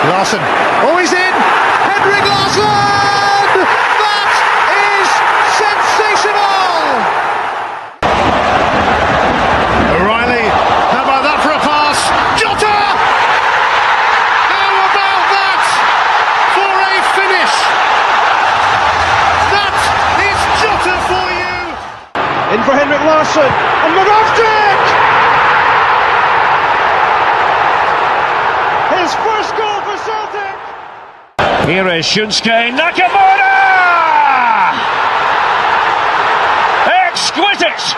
Larsson. Oh, he's in! Henrik Larsson! That is sensational! O'Reilly, how about that for a pass? Jota! How about that for a finish? That is Jota for you! In for Henrik Larsson, and Mcgregor! His first goal for Celtic! Here is Shunsuke Nakamura! Exquisite!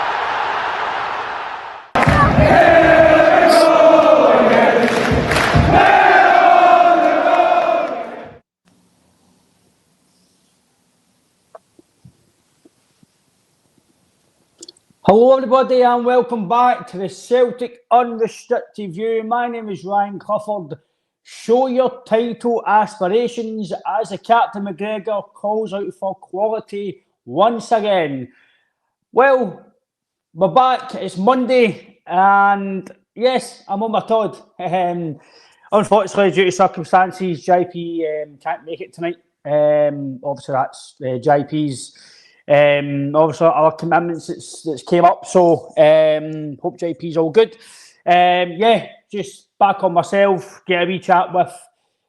Hello everybody and welcome back to the Celtic Unrestricted View. My name is Ryan Clifford. Show your title aspirations as the Captain Mcgregor calls out for quality once again. Well, we're back. It's Monday and yes, I'm on my Todd. Unfortunately, due to circumstances, JP can't make it tonight. Obviously, that's JP's. Obviously, our commitments that's came up. So, hope JP's all good. Just back on myself, get a wee chat with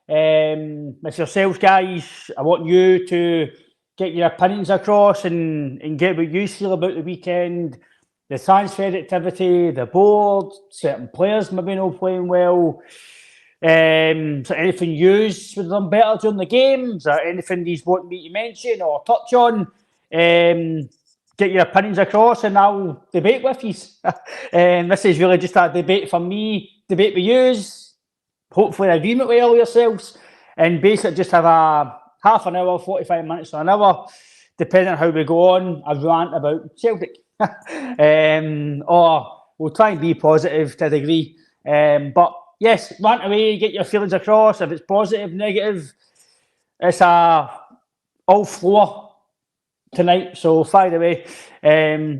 yourselves, guys. I want you to get your opinions across and get what you feel about the weekend, the transfer activity, the board, certain players maybe not playing well. So anything yous would have done better during the game? Is there anything these want me to mention or touch on? Get your opinions across and I'll debate with you. This is really just a debate for me, debate with yous, hopefully agreement with all yourselves, and basically just have a half an hour, 45 minutes or an hour, depending on how we go on, a rant about Celtic. Or we'll try and be positive to a degree. But yes, rant away, get your feelings across. If it's positive, negative, it's all floor tonight, so fire away.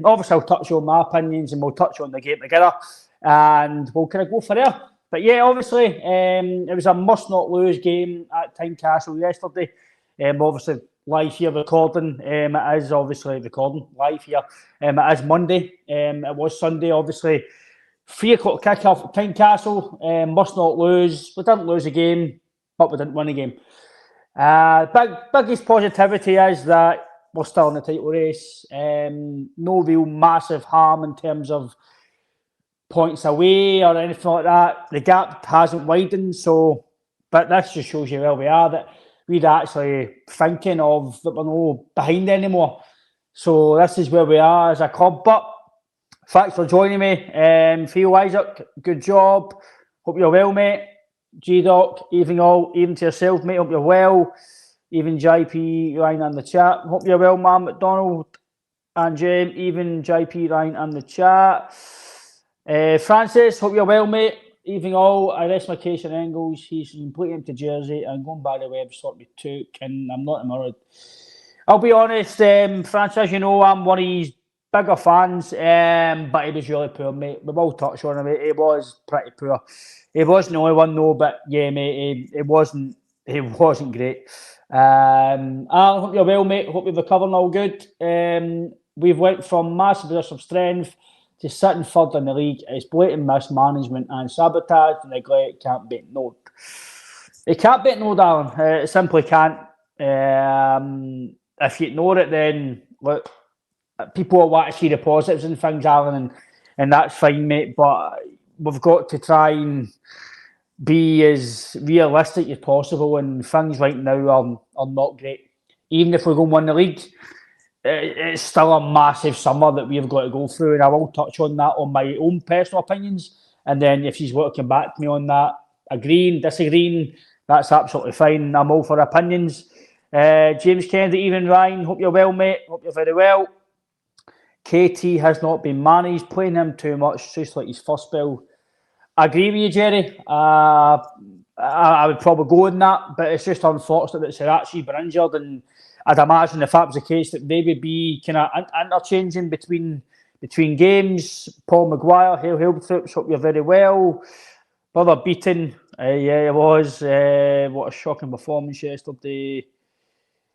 Obviously, I'll touch on my opinions and we'll touch on the game together and we'll kind of go for there. But yeah, obviously, it was a must-not-lose game at Tynecastle yesterday. Obviously, live here recording. It is obviously recording live here. It is Monday. It was Sunday, obviously. 3 o'clock kick-off at Tynecastle. Must not lose. We didn't lose a game, but we didn't win a game. Biggest positivity is that we're still in the title race. No real massive harm in terms of points away or anything like that. The gap hasn't widened, but this just shows you where we are, that we're actually thinking of that we're not behind anymore. So this is where we are as a club. But thanks for joining me. Theo Isaac, good job. Hope you're well, mate. G-Doc, even to yourself, mate. Hope you're well. Even JP Ryan in the chat. Hope you're well, man. McDonald and Jem. Even JP Ryan in the chat. Francis, hope you're well, mate. Even all. I rest my case in Engels. He's completely empty jersey and going by the website we took, and I'm not worried. I'll be honest, Francis, you know, I'm one of his bigger fans, but he was really poor, mate. We've all touched on him, mate. He was pretty poor. He wasn't the only one, though, but yeah, mate, it wasn't great. Alan, hope you're well, mate. Hope you're recovering all good. We've went from massive position of strength to sitting third in the league. It's blatant mismanagement and sabotage and neglect can't be ignored. It can't be ignored, Alan. It simply can't. If you ignore it, then look, people will want to see the positives and things, Alan, and that's fine, mate. But we've got to try and be as realistic as possible, and things right now are not great. Even if we're going to win the league, it's still a massive summer that we've got to go through, and I will touch on that on my own personal opinions, and then if she's want to come back to me on that, agreeing, disagreeing, that's absolutely fine. I'm all for opinions. James Kennedy, even Ryan, hope you're well, mate. Hope you're very well. KT has not been managed, playing him too much, just like his first spell. I agree with you, Jerry. I would probably go in that, but it's just unfortunate that Sirachi's been injured, and I'd imagine if that was the case, that they would be kind of interchanging between games. Paul Maguire, hail troops, hope you're very well. Brother Beaton, Yeah, it was. What a shocking performance yesterday.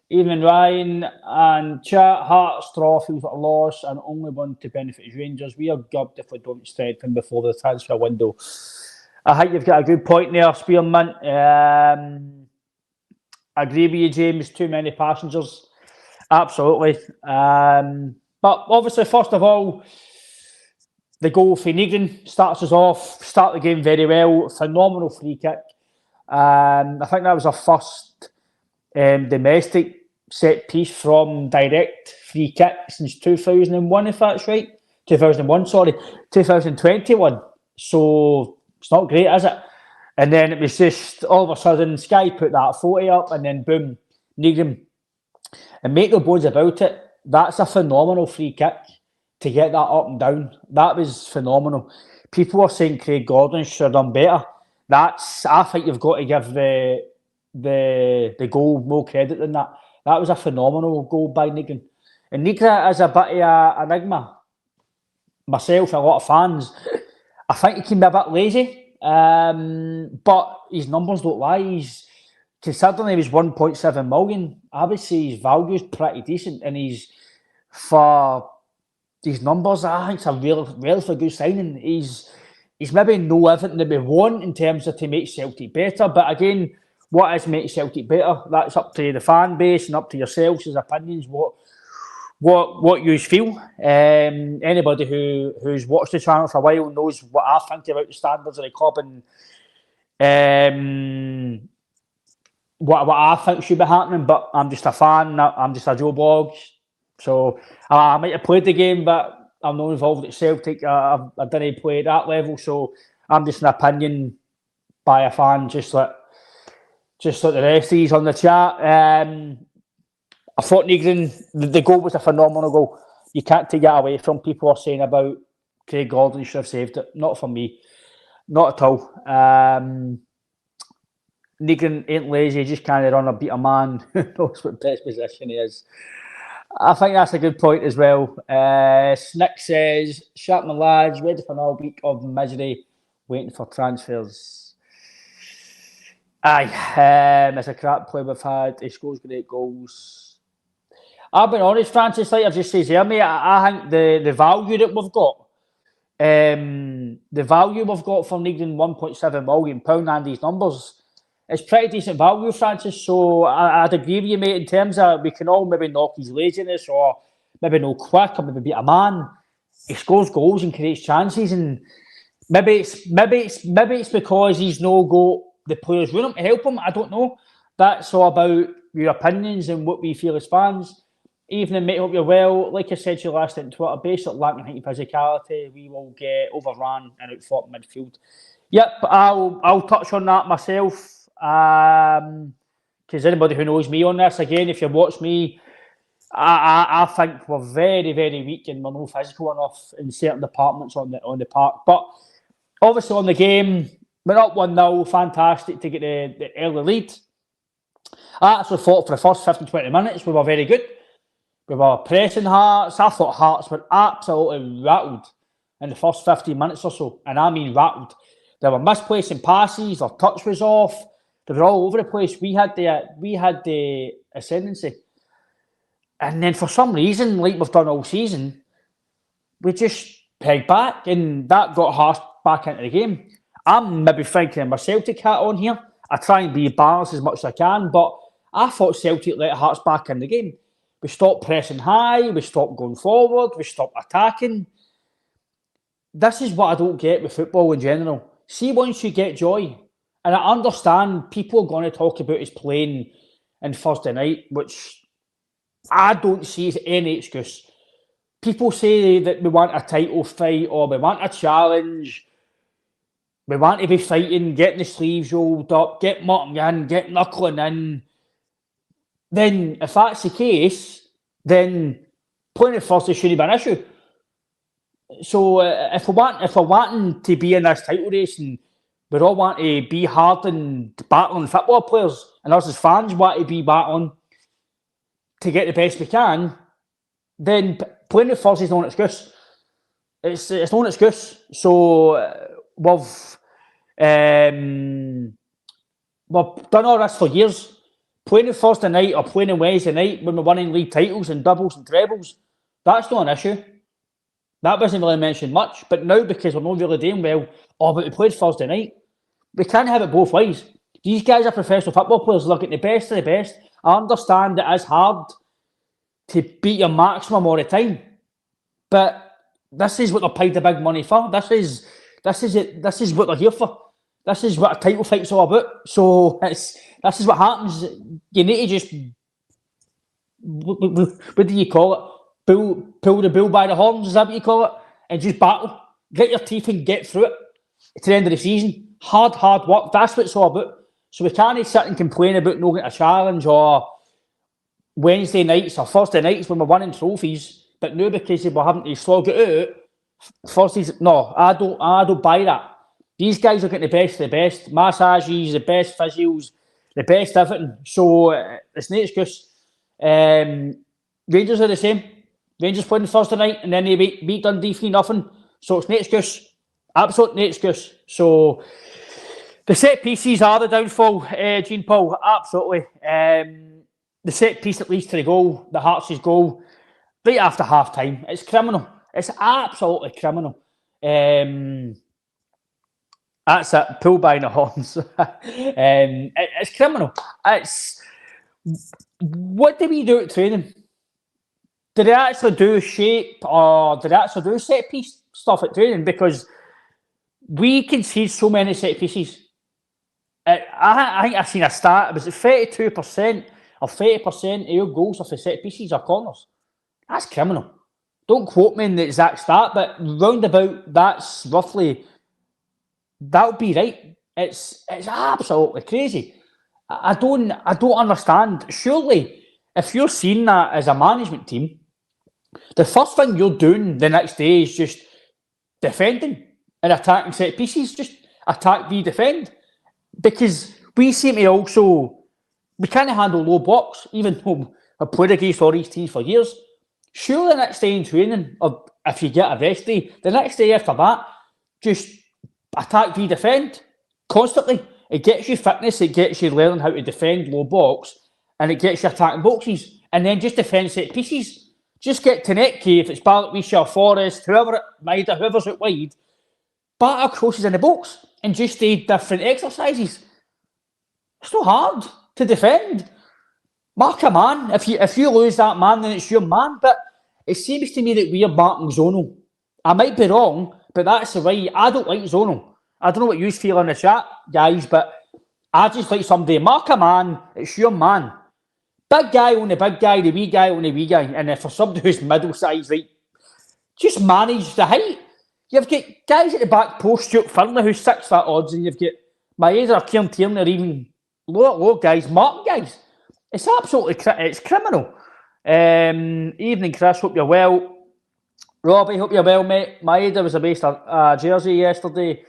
Evening Ryan and chat, Hearts draw feels like a loss and only one to benefit is Rangers. We are gubbed if we don't strengthen before the transfer window. I think you've got a good point there, Spearman. I agree with you, James. Too many passengers. Absolutely. But obviously, first of all, the goal for Negrin starts us off, start the game very well. Phenomenal free kick. I think that was our first domestic set piece from direct free kick since 2001, if that's right. 2001, sorry. 2021. So it's not great, is it? And then it was just all of a sudden, Sky put that 40 up and then boom, Negrin. And make no bones about it, that's a phenomenal free kick to get that up and down. That was phenomenal. People are saying Craig Gordon should have done better. I think you've got to give the goal more credit than that. That was a phenomenal goal by Negrin. And Negrin is a bit of an enigma. Myself, a lot of fans, I think he can be a bit lazy. But his numbers don't lie. Considering he was 1.7 million, I would say his value is pretty decent. And for these numbers, I think it's a relatively good signing. He's maybe no everything that we want in terms of to make Celtic better. But again, what is making Celtic better? That's up to the fan base and up to yourselves as opinions. What you feel. Anybody who's watched the channel for a while knows what I think about the standards of the club and what I think should be happening. But I'm just a fan. I'm just a Joe Blogs. So I might have played the game, but I'm not involved at Celtic. I didn't play at that level, so I'm just an opinion by a fan, just like the rest of these on the chat. I thought Negrin, the goal was a phenomenal goal. You can't take that away from people are saying about Craig Gordon should have saved it. Not for me. Not at all. Negrin ain't lazy, just can't run or beat a man who knows what best position he is. I think that's a good point as well. Snick says, Sharpman lads, ready for another week of misery, waiting for transfers. Aye, it's a crap play we've had. He scores great goals. I've been honest, Francis, like I've just said here, mate, I think the value that we've got, for Negrin £1.7 million and these numbers, it's pretty decent value, Francis. So I'd agree with you, mate, in terms of we can all maybe knock his laziness or maybe no quick or maybe beat a man. He scores goals and creates chances, and maybe it's because he's no got the players with him to help him. I don't know. That's all about your opinions and what we feel as fans. Evening, mate, hope you're well. Like I said to you last night on Twitter, based on lacking physicality, we will get overrun and outfought midfield. Yep, I'll touch on that myself. Because anybody who knows me on this, again, if you watch me, I think we're very, very weak and we're not physical enough in certain departments on the park. But obviously on the game, we're up 1-0, fantastic to get the early lead. I actually thought for the first 15-20 minutes we were very good. We were pressing Hearts. I thought Hearts were absolutely rattled in the first 15 minutes or so. And I mean rattled. They were misplacing passes, their touch was off. They were all over the place. We had the ascendancy. And then for some reason, like we've done all season, we just pegged back and that got Hearts back into the game. I'm maybe thinking my Celtic hat on here. I try and be balanced as much as I can, but I thought Celtic let Hearts back in the game. We stopped pressing high, we stopped going forward, we stopped attacking. This is what I don't get with football in general. See, once you get joy, and I understand people are going to talk about his playing on Thursday night, which I don't see as any excuse. People say that we want a title fight or we want a challenge. We want to be fighting, getting the sleeves rolled up, get mucking in, get knuckling in. Then, if that's the case, then playing at Thursday shouldn't be an issue. So, if we're wanting to be in this title race and we all want to be hard and battling football players, and us as fans want to be battling to get the best we can, then playing at Thursday is not an excuse. It's not an excuse. So, We've done all this for years. Playing on Thursday night or playing on Wednesday night when we're winning league titles and doubles and trebles, that's not an issue. That wasn't really mentioned much. But now, because we're not really doing well, but we played Thursday night, we can't have it both ways. These guys are professional football players. Look at the best of the best. I understand it is hard to beat your maximum all the time, but this is what they're paid the big money for. This is it. This is what they're here for. This is what a title fight's all about. So this is what happens. You need to just, what do you call it? Pull the bull by the horns, is that what you call it? And just battle. Get your teeth and get through it to the end of the season. Hard work. That's what it's all about. So we can't sit and complain about not getting a challenge or Wednesday nights or Thursday nights when we're winning trophies, but now because we're having to slog it out, Thursdays, no, I don't buy that. These guys are getting the best of the best. Massages, the best physios, the best everything. So it's no excuse. Rangers are the same. Rangers playing Thursday night and then they beat Dundee 3-0. So it's no excuse. Absolute no excuse. So the set pieces are the downfall, Jean Paul. Absolutely. The set piece that leads to the goal, the Hearts' goal, right after half time. It's criminal. It's absolutely criminal. That's it. Pull by the horns. It's criminal. What do we do at training? Did they actually do shape or did they actually do set piece stuff at training? Because we concede so many set pieces. I think I've seen a stat. Was it 32% or 30% of your goals are for set pieces or corners? That's criminal. Don't quote me on the exact stat, but roundabout that's roughly. That would be right. It's absolutely crazy. I don't understand. Surely, if you're seeing that as a management team, the first thing you're doing the next day is just defending and attacking set pieces. Just attack, defend. Because we seem to also, we can't handle low blocks, even though I've played against all these teams for years. Surely the next day in training, or if you get a rest day, the next day after that, just attack, defend constantly. It gets you fitness, it gets you learning how to defend low blocks, and it gets you attacking boxes. And then just defend set pieces. Just get to net key if it's Ballock, Forest, whoever's out wide, batter crosses in the box and just do different exercises. It's not hard to defend. Mark a man. If you lose that man, then it's your man. But it seems to me that we are marking zonal. I might be wrong, but that's the way. I don't like zonal. I don't know what you feel in the chat, guys, but I just like somebody. Mark a man. It's your man. Big guy on the big guy, the wee guy on the wee guy. And if for somebody who's middle size, like, just manage the height. You've got guys at the back post, Stuart Fernley, who's 6 foot odds, and you've got Maeda or Kieran Tierney, or even low guys, mark guys. It's absolutely it's criminal. Evening, Chris. Hope you're well. Robbie, hope you're well, mate. Maeda was a base jersey yesterday.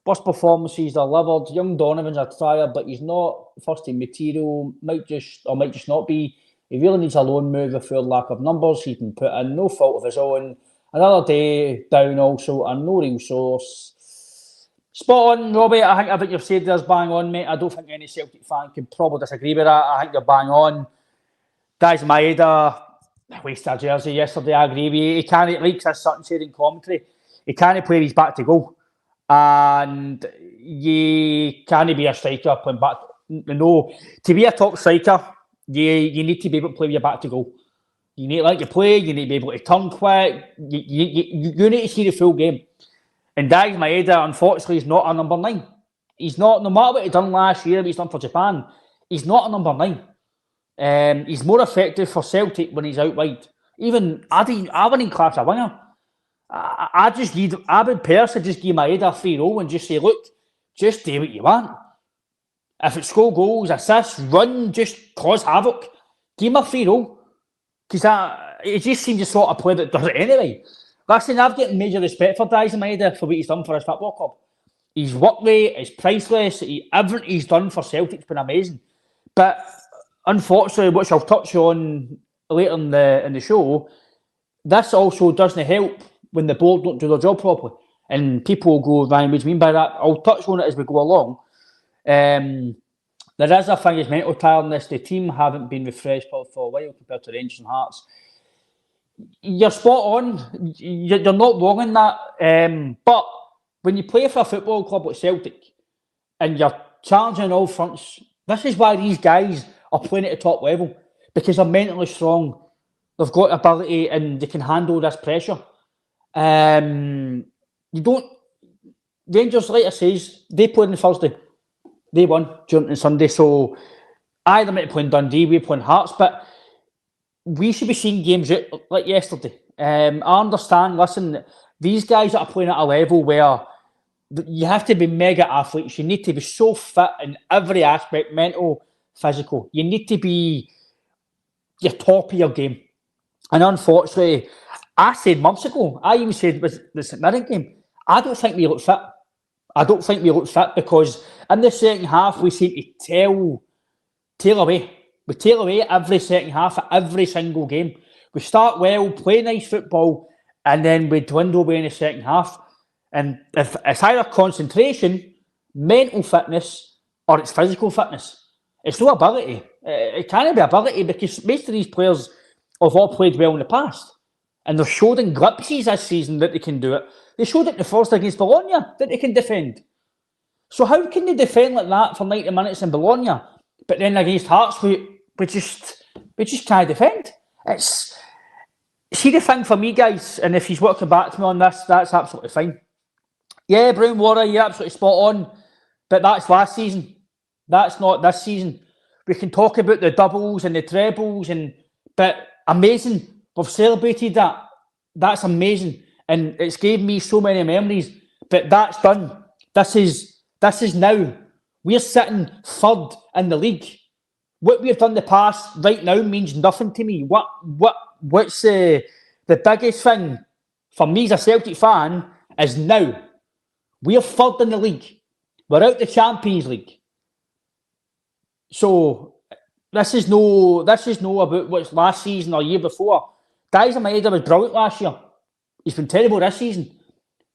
Worst performances delivered. Young Donovan's a trier, but he's not first team material. Might just not be. He really needs a loan move for lack of numbers. He can put in no fault of his own. Another day down also, and no real source. Spot on, Robbie. I think everything you've said there's bang on, mate. I don't think any Celtic fan can probably disagree with that. I think you're bang on. Guys, Maeda wasted a jersey yesterday. I agree with you. He can't, like Chris Sutton said in commentary, he can't play his back to goal. And you can't be a striker playing back. No, to be a top striker, you need to be able to play with your back to goal. You need to like to play. You need to be able to turn quick. You need to see the full game. And Daiz Maeda, unfortunately, is not a number 9. He's not, no matter what he done last year, what he's done for Japan, he's not a number 9. He's more effective for Celtic when he's out wide. Even I wouldn't even class a winger. I would personally just give Maeda a free roll and just say, look, just do what you want. If it's score goals, assists, run, just cause havoc. Give him a free roll. Because it just seems the sort of play that does it anyway. Listen, I've got major respect for Daiz Maeda for what he's done for his football club. His work rate is priceless. Everything he's done for Celtic's been amazing. But unfortunately, which I'll touch on later in the show, this also doesn't help when the board don't do their job properly. And people will go, Ryan, what do you mean by that? I'll touch on it as we go along. There is a thing, is mental tiredness. The team haven't been refreshed for a while compared to Rangers and Hearts. You're spot on. You're not wrong in that. But when you play for a football club like Celtic and you're challenging on all fronts, this is why these guys are playing at the top level, because they're mentally strong. They've got ability and they can handle this pressure. Rangers, like I says, they played on Thursday. They won during Sunday. So either might play in Dundee, we're playing Hearts, but we should be seeing games out like yesterday. I understand, listen, these guys that are playing at a level where you have to be mega athletes. You need to be so fit in every aspect, mental, physical. You need to be your top of your game. And unfortunately, I said months ago, I even said with the St Mirren game, I don't think we look fit. I don't think we look fit because in the second half, we seem to tail away. We tail away every second half of every single game. We start well, play nice football, and then we dwindle away in the second half. And if it's either concentration, mental fitness, or it's physical fitness. It's no ability. It can't be ability because most of these players have all played well in the past. And they've showed in glimpses this season that they can do it. They showed it in the first against Bologna that they can defend. So how can they defend like that for 90 minutes in Bologna? But then against Hearts, we just can't defend. See the thing for me, guys, and if he's working back to me on this, that's absolutely fine. Yeah, Brown Water, you're absolutely spot on. But that's last season. That's not this season. We can talk about the doubles and the trebles, but amazing. We've celebrated that. That's amazing. And it's gave me so many memories. But that's done. This is now. We're sitting third in the league. What we've done in the past right now means nothing to me. What's the biggest thing for me as a Celtic fan is now. We're third in the league. We're out the Champions League. So this is no about what's last season or year before. Guys, in my head, was brilliant last year. He's been terrible this season.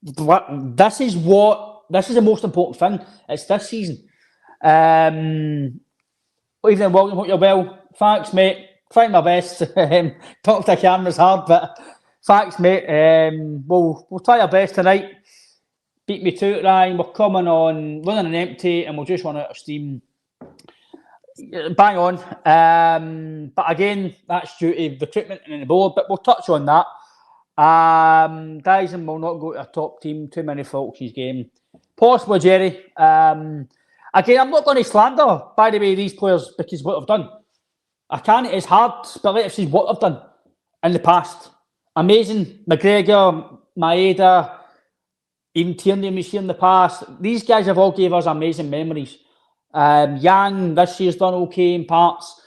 This is the most important thing. It's this season. Evening, William. Hope you're well. Thanks, mate. Trying my best. Talk to the cameras hard, but thanks, mate. We'll try our best tonight. Beat me to it, Ryan. We're coming on running an empty, and we'll just run out of steam. Bang on. But again, that's due to recruitment and the board, but we'll touch on that. Guys, and we'll not go to a top team. Too many faults his game. Possibly, Jerry. Again, I'm not going to slander, by the way, these players because what they've done. I can't. It's hard, but let's see what they've done in the past. Amazing. Mcgregor, Maeda, even Tierney was here in the past. These guys have all gave us amazing memories. Yang this year's done okay in parts.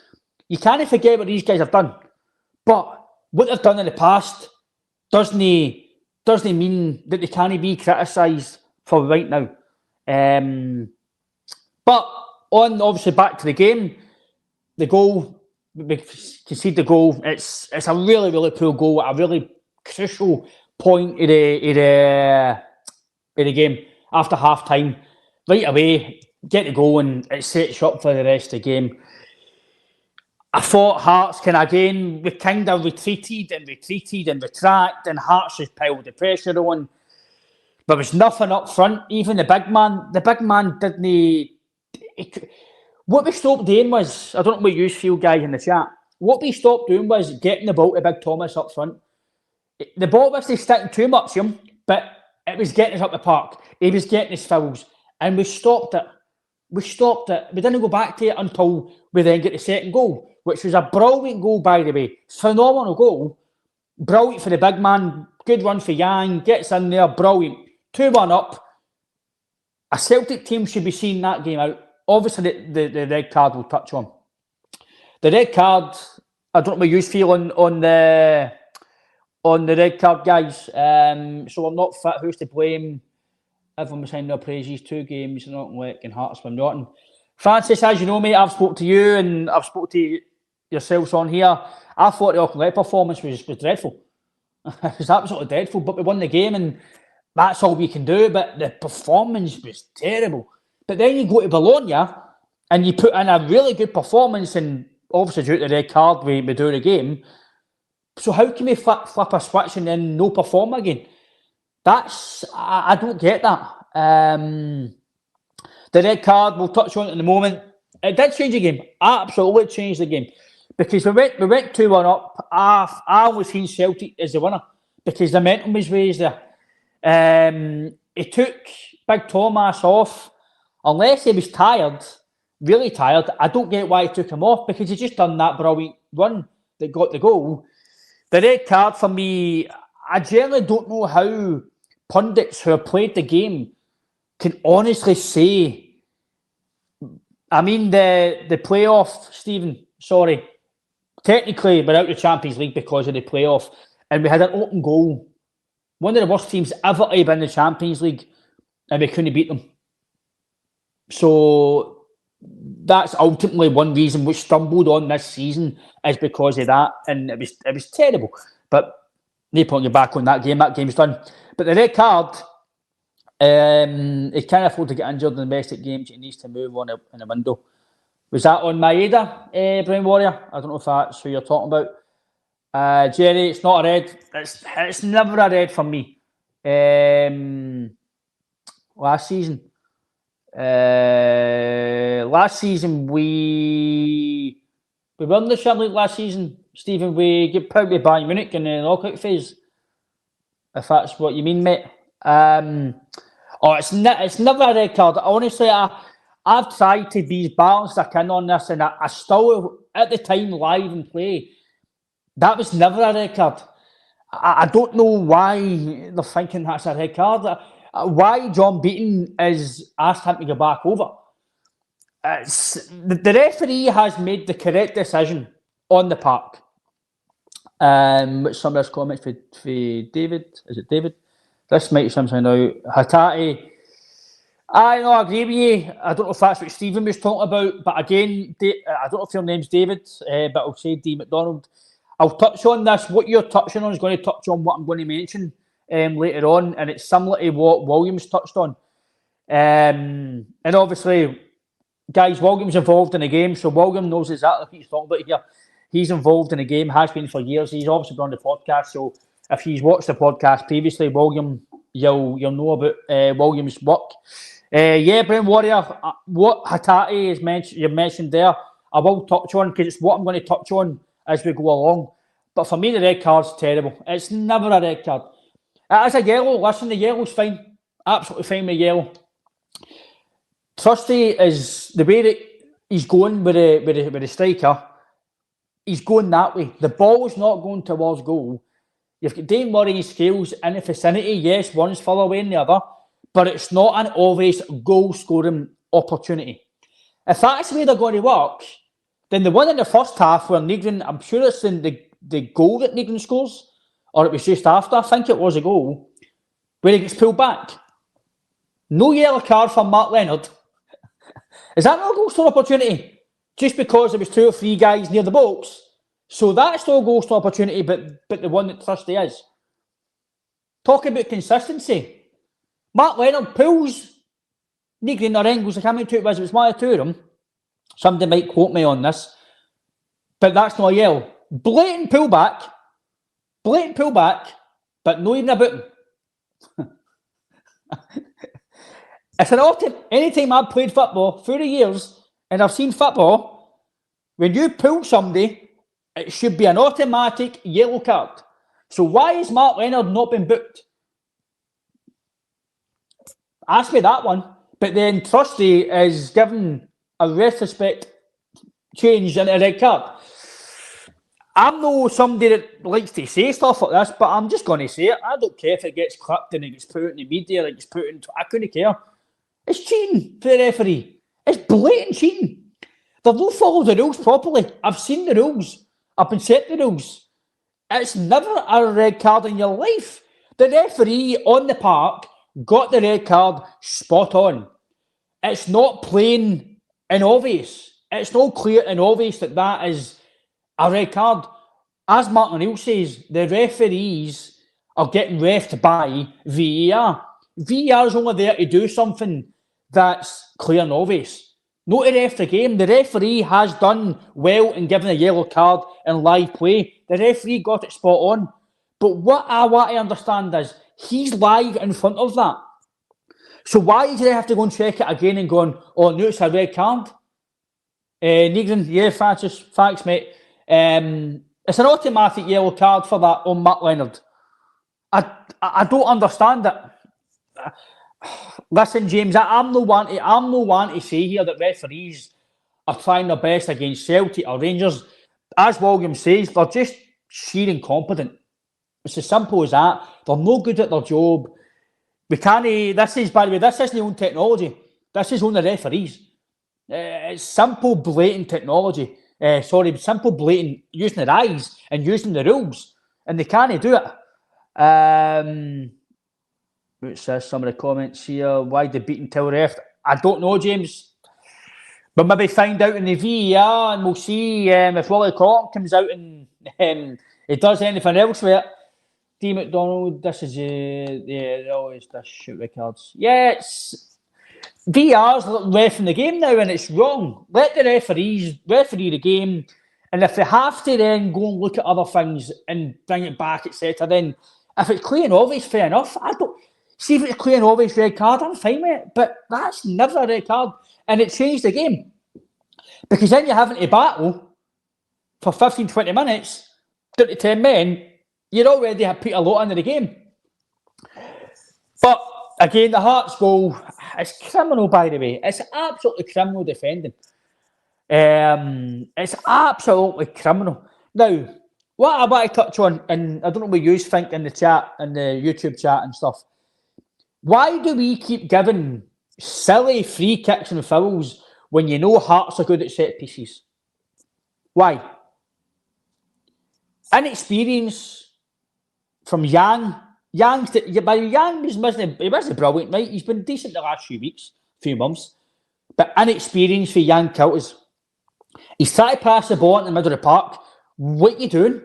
You can't forget what these guys have done. But what they've done in the past doesn't mean that they can't be criticised for right now. But on obviously back to the game, the goal, we concede the goal. It's a really, really poor goal at a really crucial point in the game after half time. Right away, get the goal and it sets you up for the rest of the game. I thought Hearts we kind of retreated and retract, and Hearts just piled the pressure on. There was nothing up front. Even the big man didn't. What we stopped doing was, I don't know what you feel, guys, in the chat. What we stopped doing was getting the ball to Big Thomas up front. The ball wasn't sticking too much to him, but it was getting us up the park. He was getting his fouls, and we stopped it. We didn't go back to it until we then get the second goal, which was a brilliant goal, by the way. Phenomenal goal. Brilliant for the big man. Good run for Yang. Gets in there. Brilliant. 2-1 up. A Celtic team should be seeing that game out. Obviously, the red card we'll touch on. The red card, I don't know what you feel on the red card, guys. So I'm not fit. Who's to blame? Everyone was saying their praises. 2 games, not Wick and Hearts from Norton. Francis, as you know, mate, I've spoke to you and I've spoke to yourselves on here. I thought the Auckland performance was dreadful. It was absolutely dreadful, but we won the game and that's all we can do. But the performance was terrible. But then you go to Bologna and you put in a really good performance, and obviously due to the red card, we do the game. So how can we flip a switch and then no perform again? I don't get that. The red card, we'll touch on it in a moment. It did change the game. Absolutely changed the game. Because we went 2-1 up. I always seen Celtic as the winner because the momentum was raised there. He took Big Thomas off. Unless he was tired, really tired, I don't get why he took him off because he just done that brilliant run that got the goal. The red card for me, I generally don't know how pundits who have played the game can honestly say. I mean, the playoff, Stephen, sorry. Technically, we're out of the Champions League because of the playoff, and we had an open goal. One of the worst teams ever to be in the Champions League, and we couldn't beat them. So that's ultimately one reason we stumbled on this season is because of that, and it was terrible. But no point in back on that game. That game's done. But the red card, he can't afford to get injured in domestic games. He needs to move on in a window. Was that on Maeda, Brain Warrior? I don't know if that's who you're talking about. Jerry, it's not a red. It's never a red for me. Last season. We won the Champions League last season, Stephen. We get proud with Bayern Munich in the knockout phase. If that's what you mean, mate. It's never a red card. Honestly, I've tried to be as balanced as I can on this, and I still, at the time, live and play, that was never a red card. I don't know why they're thinking that's a red card. Why John Beaton is asked him to go back over. The referee has made the correct decision on the park. Which some of this comments for David. Is it David? This might something now. Hatate. I agree with you. I don't know if that's what Stephen was talking about, but again, I don't know if your name's David, but I'll say D. McDonald. I'll touch on this. What you're touching on is going to touch on what I'm going to mention later on, and it's similar to what Williams touched on. And obviously, guys, Williams involved in the game, so William knows exactly what he's talking about here. He's involved in the game, has been for years. He's obviously been on the podcast, so if he's watched the podcast previously, William, you'll know about Williams' work. Brain Warrior, what Hatate is you mentioned there, I will touch on because it's what I'm going to touch on as we go along. But for me, the red card's terrible. It's never a red card. As a yellow, listen, the yellow's fine. Absolutely fine with yellow. Trusty is the way that he's going with the striker. He's going that way. The ball's not going towards goal. You've got Dane Murray's skills in the vicinity. Yes, one's further away than the other, but it's not an obvious goal-scoring opportunity. If that's the way they're going to work, then the one in the first half where Negrin, I'm sure it's in the goal that Negrin scores, or it was just after, I think it was a goal, where he gets pulled back. No yellow card for Mark Leonard. Is that not a goal-scoring opportunity? Just because there was 2 or 3 guys near the box. So that's still a goal-scoring opportunity, but the one that Trusty is. Talking about consistency. Mark Leonard pulls Negrin or Engels, I can't remember who it was one of 2 of them. Somebody might quote me on this. But that's not a yellow. Blatant pullback, but not even a booting. It's an autumn. Anytime I've played football through the years and I've seen football, when you pull somebody, it should be an automatic yellow card. So why has Mark Leonard not been booked? Ask me that one. But then Trusty is given a retrospect change in a red card. I'm not somebody that likes to say stuff like this, but I'm just going to say it. I don't care if it gets clipped and it gets put in the media, it gets put into... I couldn't care. It's cheating for the referee. It's blatant cheating. They've not followed the rules properly. I've seen the rules. I've been set the rules. It's never a red card in your life. The referee on the park got the red card spot on. It's not plain and obvious. It's not clear and obvious that is a red card. As Martin O'Neill says, the referees are getting refed by VAR. VAR is only there to do something that's clear and obvious. Not to ref the game. The referee has done well in giving a yellow card in live play. The referee got it spot on. But what I want to understand is he's live in front of that. So why do they have to go and check it again and going, oh, no, it's a red card? Negrin, yeah, Francis, thanks, mate. It's an automatic yellow card for that on Matt Leonard. I don't understand it. Listen, James, I'm no one to say here that referees are trying their best against Celtic or Rangers. As William says, they're just sheer incompetent. It's as simple as that. They're no good at their job. We can't. This is, by the way, this isn't own technology. This is on the referees. It's simple, blatant technology. Simple, blatant using their eyes and using the rules, and they can't do it. Which says some of the comments here. Why the beaten till ref? I don't know, James. But maybe find out in the VAR, and we'll see if Willie Collin comes out and he does anything else with it. D. McDonald, this is they always this shoot records. Yes, VAR's ref in the game now, and it's wrong. Let the referees referee the game, and if they have to then go and look at other things and bring it back, etc. Then if it's clear and obvious, fair enough. I don't see if it's clear and obvious red card. I'm fine with it, but that's never a red card, and it changed the game because then you're having to battle for 15-20 minutes, 30 to 10 men. You'd already have put a lot into the game. But again, the Hearts goal, it's criminal, by the way. It's absolutely criminal defending. It's absolutely criminal. Now, what I want to touch on, and I don't know what you think in the chat, in the YouTube chat and stuff, why do we keep giving silly free kicks and fouls when you know Hearts are good at set pieces? Why? Inexperience from Yang. Yang wasn't brilliant, right? He's been decent the last few months. But inexperience for Yang Kilters. He's trying to pass the ball in the middle of the park. What are you doing?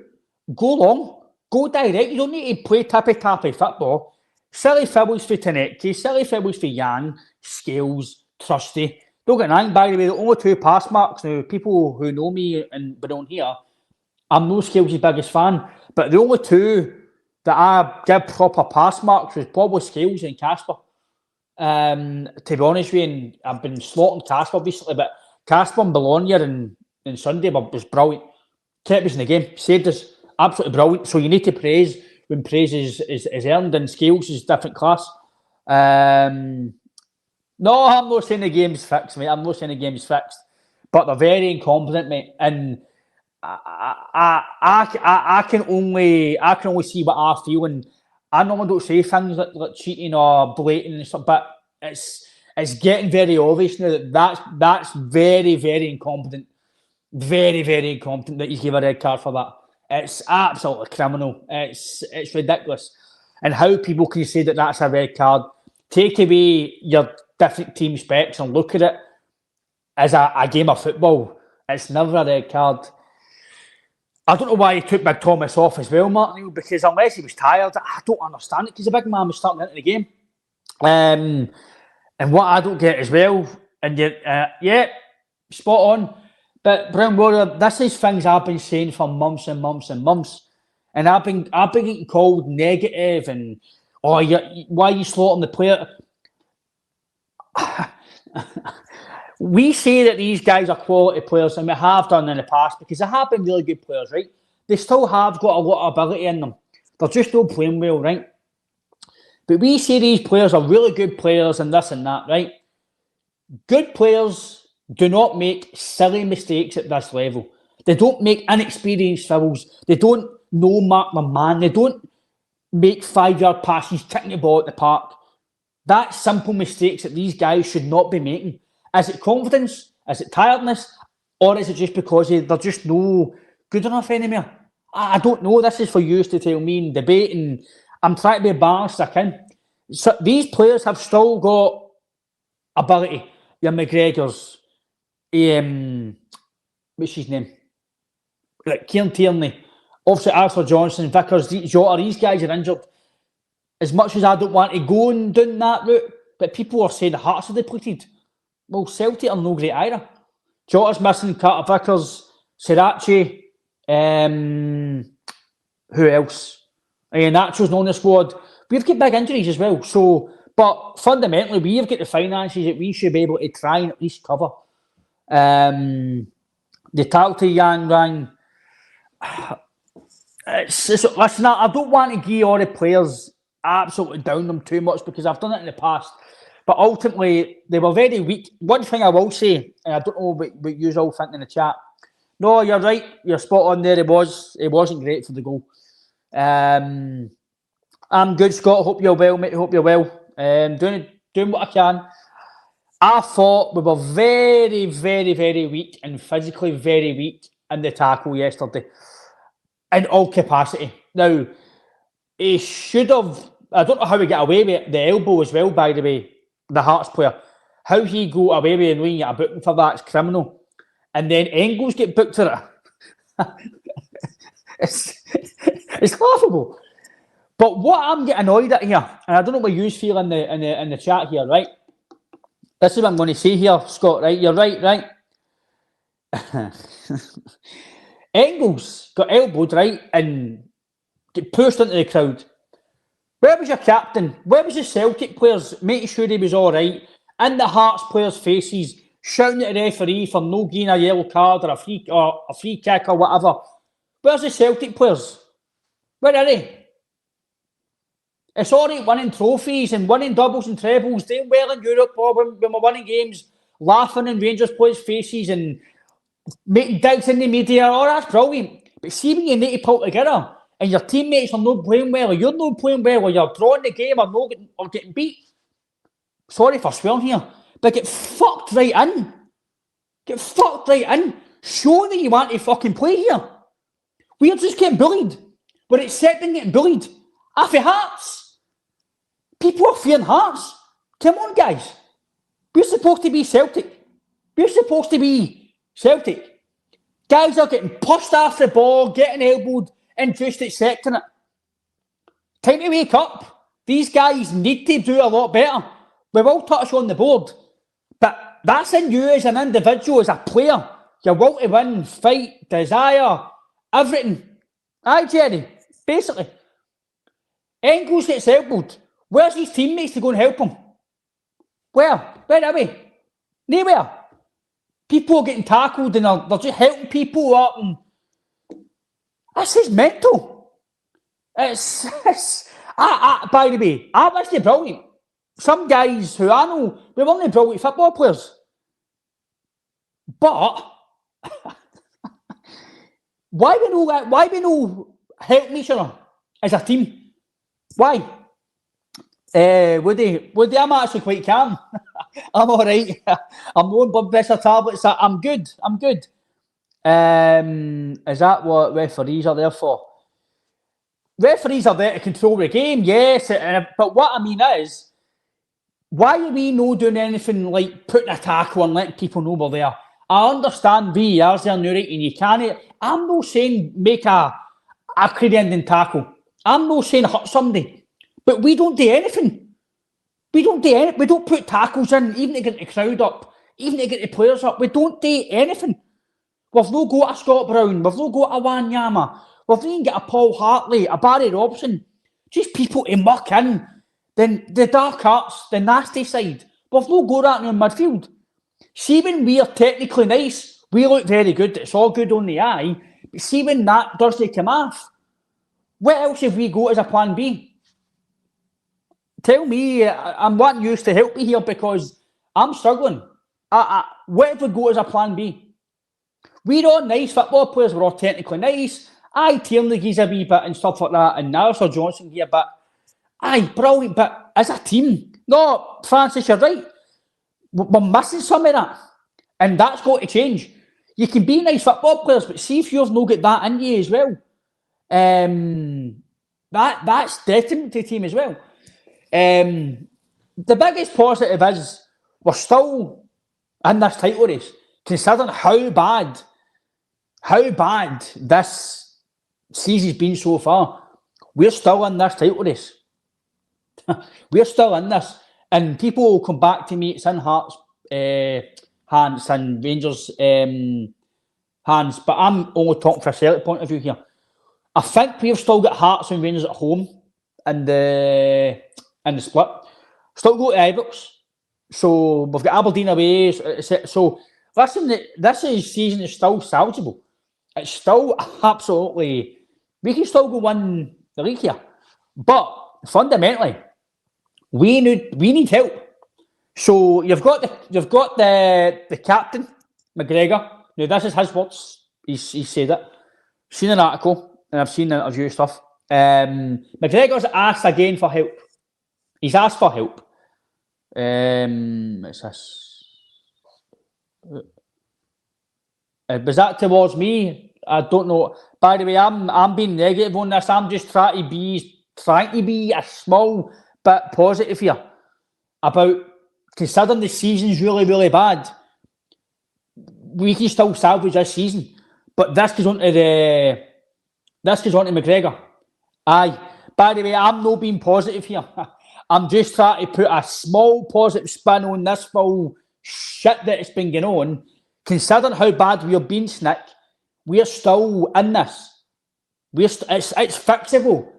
Go long. Go direct. You don't need to play tappy football. Silly fibbles for Tanecki. Silly fibbles for Yang. Scales. Trusty. Don't get angry, by the way. The only two pass marks now, people who know me and been on here, I'm no Scales' biggest fan, but the only two that I give proper pass marks was probably Scales and Casper. To be honest with you, and I've been slaughtering Casper recently, but Casper and Bologna and Sunday was brilliant. Kept us in the game, saved us, absolutely brilliant. So you need to praise when praise is earned, and Scales is different class. No, I'm not saying the game's fixed, mate. I'm not saying the game's fixed, but they're very incompetent, mate, and I can only see what I feel, and I normally don't say things like cheating or blatant and stuff, but it's getting very obvious now that's very, very incompetent. Very, very incompetent that he's given a red card for that. It's absolutely criminal. It's ridiculous. And how people can say that that's a red card, take away your different team specs and look at it as a game of football. It's never a red card. I don't know why he took Big Thomas off as well, Martin, because unless he was tired, I don't understand it, because the big man was starting into the game. And what I don't get as well, and spot on. But Brown Warrior, this is things I've been saying for months and months and months, and I've been getting called negative and why are you slaughtering the player? We say that these guys are quality players, and we have done in the past because they have been really good players, right? They still have got a lot of ability in them. They're just not playing well, right? But we say these players are really good players and this and that, right? Good players do not make silly mistakes at this level. They don't make inexperienced fouls. They don't mark the man. They don't make 5-yard passes, kicking the ball at the park. That's simple mistakes that these guys should not be making. Is it confidence? Is it tiredness? Or is it just because they're just no good enough anymore? I don't know. This is for you to tell me and debate, and I'm trying to be balanced as I can. So these players have still got ability. Your McGregors, what's his name? Like Kieran Tierney, obviously Arthur Johnson, Vickers, Jota, these guys are injured. as much as I don't want to go and down that route, but people are saying the Hearts are depleted. Well, Celtic are no great either. Jota's missing, Carter Vickers, Sriracha, who else? Nacho's not on the squad. We've got big injuries as well. So, but fundamentally, we've got the finances that we should be able to try and at least cover. The Talty Yang Rang. Listen, I don't want to give all the players absolutely down them too much because I've done it in the past. But ultimately, they were very weak. One thing I will say, and I don't know what you all think in the chat. No, you're right. You're spot on there. It wasn't great for the goal. I'm good, Scott. Hope you're well, mate. Hope you're well. Doing what I can. I thought we were very, very, very weak and physically very weak in the tackle yesterday. In all capacity. Now, he should have... I don't know how he got away with the elbow as well, by the way, the Hearts player. How he got away with it and when you get a booking for that is criminal. And then Engels get booked for it. It's laughable. But what I'm getting annoyed at here, and I don't know what you feel in the chat here, right? This is what I'm going to say here, Scott, right? You're right? Engels got elbowed, right, and get pushed into the crowd. Where was your captain? Where was the Celtic players making sure he was all right? In the Hearts players' faces, shouting at the referee for no getting a yellow card or a free kick or whatever. Where's the Celtic players? Where are they? It's all right winning trophies and winning doubles and trebles, doing well in Europe or when we're winning games, laughing in Rangers players' faces and making digs in the media. Oh, that's brilliant. But see when you need to pull together and your teammates are not playing well or you're not playing well or you're drawing the game or getting beat. Sorry for swearing here, but get fucked right in. Get fucked right in. Show that you want to fucking play here. We're just getting bullied. We're accepting getting bullied. After Hearts. People are fearing Hearts. Come on, guys. We're supposed to be Celtic. We're supposed to be Celtic. Guys are getting pushed off the ball, getting elbowed, and just accepting it. Time to wake up. These guys need to do a lot better. We've all touched on the board. But that's in you as an individual, as a player. Your will to win, fight, desire, everything. Aye, Jerry. Basically. Engels gets elbowed. Where's his teammates to go and help him? Where? Where are we? Nowhere. People are getting tackled and they're just helping people up. And this is mental. It's by the way, I'm actually brilliant. Some guys who I know, we're only brilliant football players. But why we no helping each other as a team? Why? Woody, I'm actually quite calm. I'm all right. I'm on blood pressure tablets. I'm good. Is that what referees are there for? Referees are there to control the game, yes. But what I mean is, why are we not doing anything like putting a tackle and letting people know we're there? I understand VAR's there now, right, and you can't. I'm not saying make a career-ending tackle. I'm not saying hurt somebody. But we don't do anything. We don't put tackles in, even to get the crowd up, even to get the players up. We don't do anything. We've no got a Scott Brown. We've no got a Wanyama. We've not even got a Paul Hartley, a Barry Robson. Just people to muck in. Then the dark arts, the nasty side. We've no got that in midfield. See when we are technically nice, we look very good. It's all good on the eye. But see when that doesn't come off, what else have we got as a plan B? Tell me, I'm wanting you to help me here because I'm struggling. What have we got as a plan B? We're all nice football players, we're all technically nice. Aye, Tierney gives a wee bit and stuff like that, and now Sir Johnson here, but aye, brilliant, but as a team, no, Francis, you're right. We're missing some of that, and that's got to change. You can be nice football players, but see if you've not got that in you as well. That's detriment to the team as well. The biggest positive is we're still in this title race, considering how bad this season's been so far. We're still in this title race. We're still in this, and people will come back to me. It's in Hearts' hands and Rangers' hands, but I'm only talking from a Celtic point of view here. I think we've still got Hearts and Rangers at home in the split. Still go to Ibrox, so we've got Aberdeen away. So listen, this season is still salvageable. It's still absolutely. We can still go win the league here, but fundamentally, we need help. So you've got the captain, Mcgregor. Now this is his words. He said it. Seen an article and I've seen the interview stuff. McGregor's asked again for help. He's asked for help. What's this? Was that towards me? I don't know. By the way, I'm being negative on this. I'm just trying to be a small bit positive here about considering the season's really, really bad. We can still salvage this season, but this goes on to McGregor. Aye. By the way, I'm not being positive here. I'm just trying to put a small positive spin on this full shit that it's been going on. Considering how bad we're being, Snick, we're still in this. It's fixable,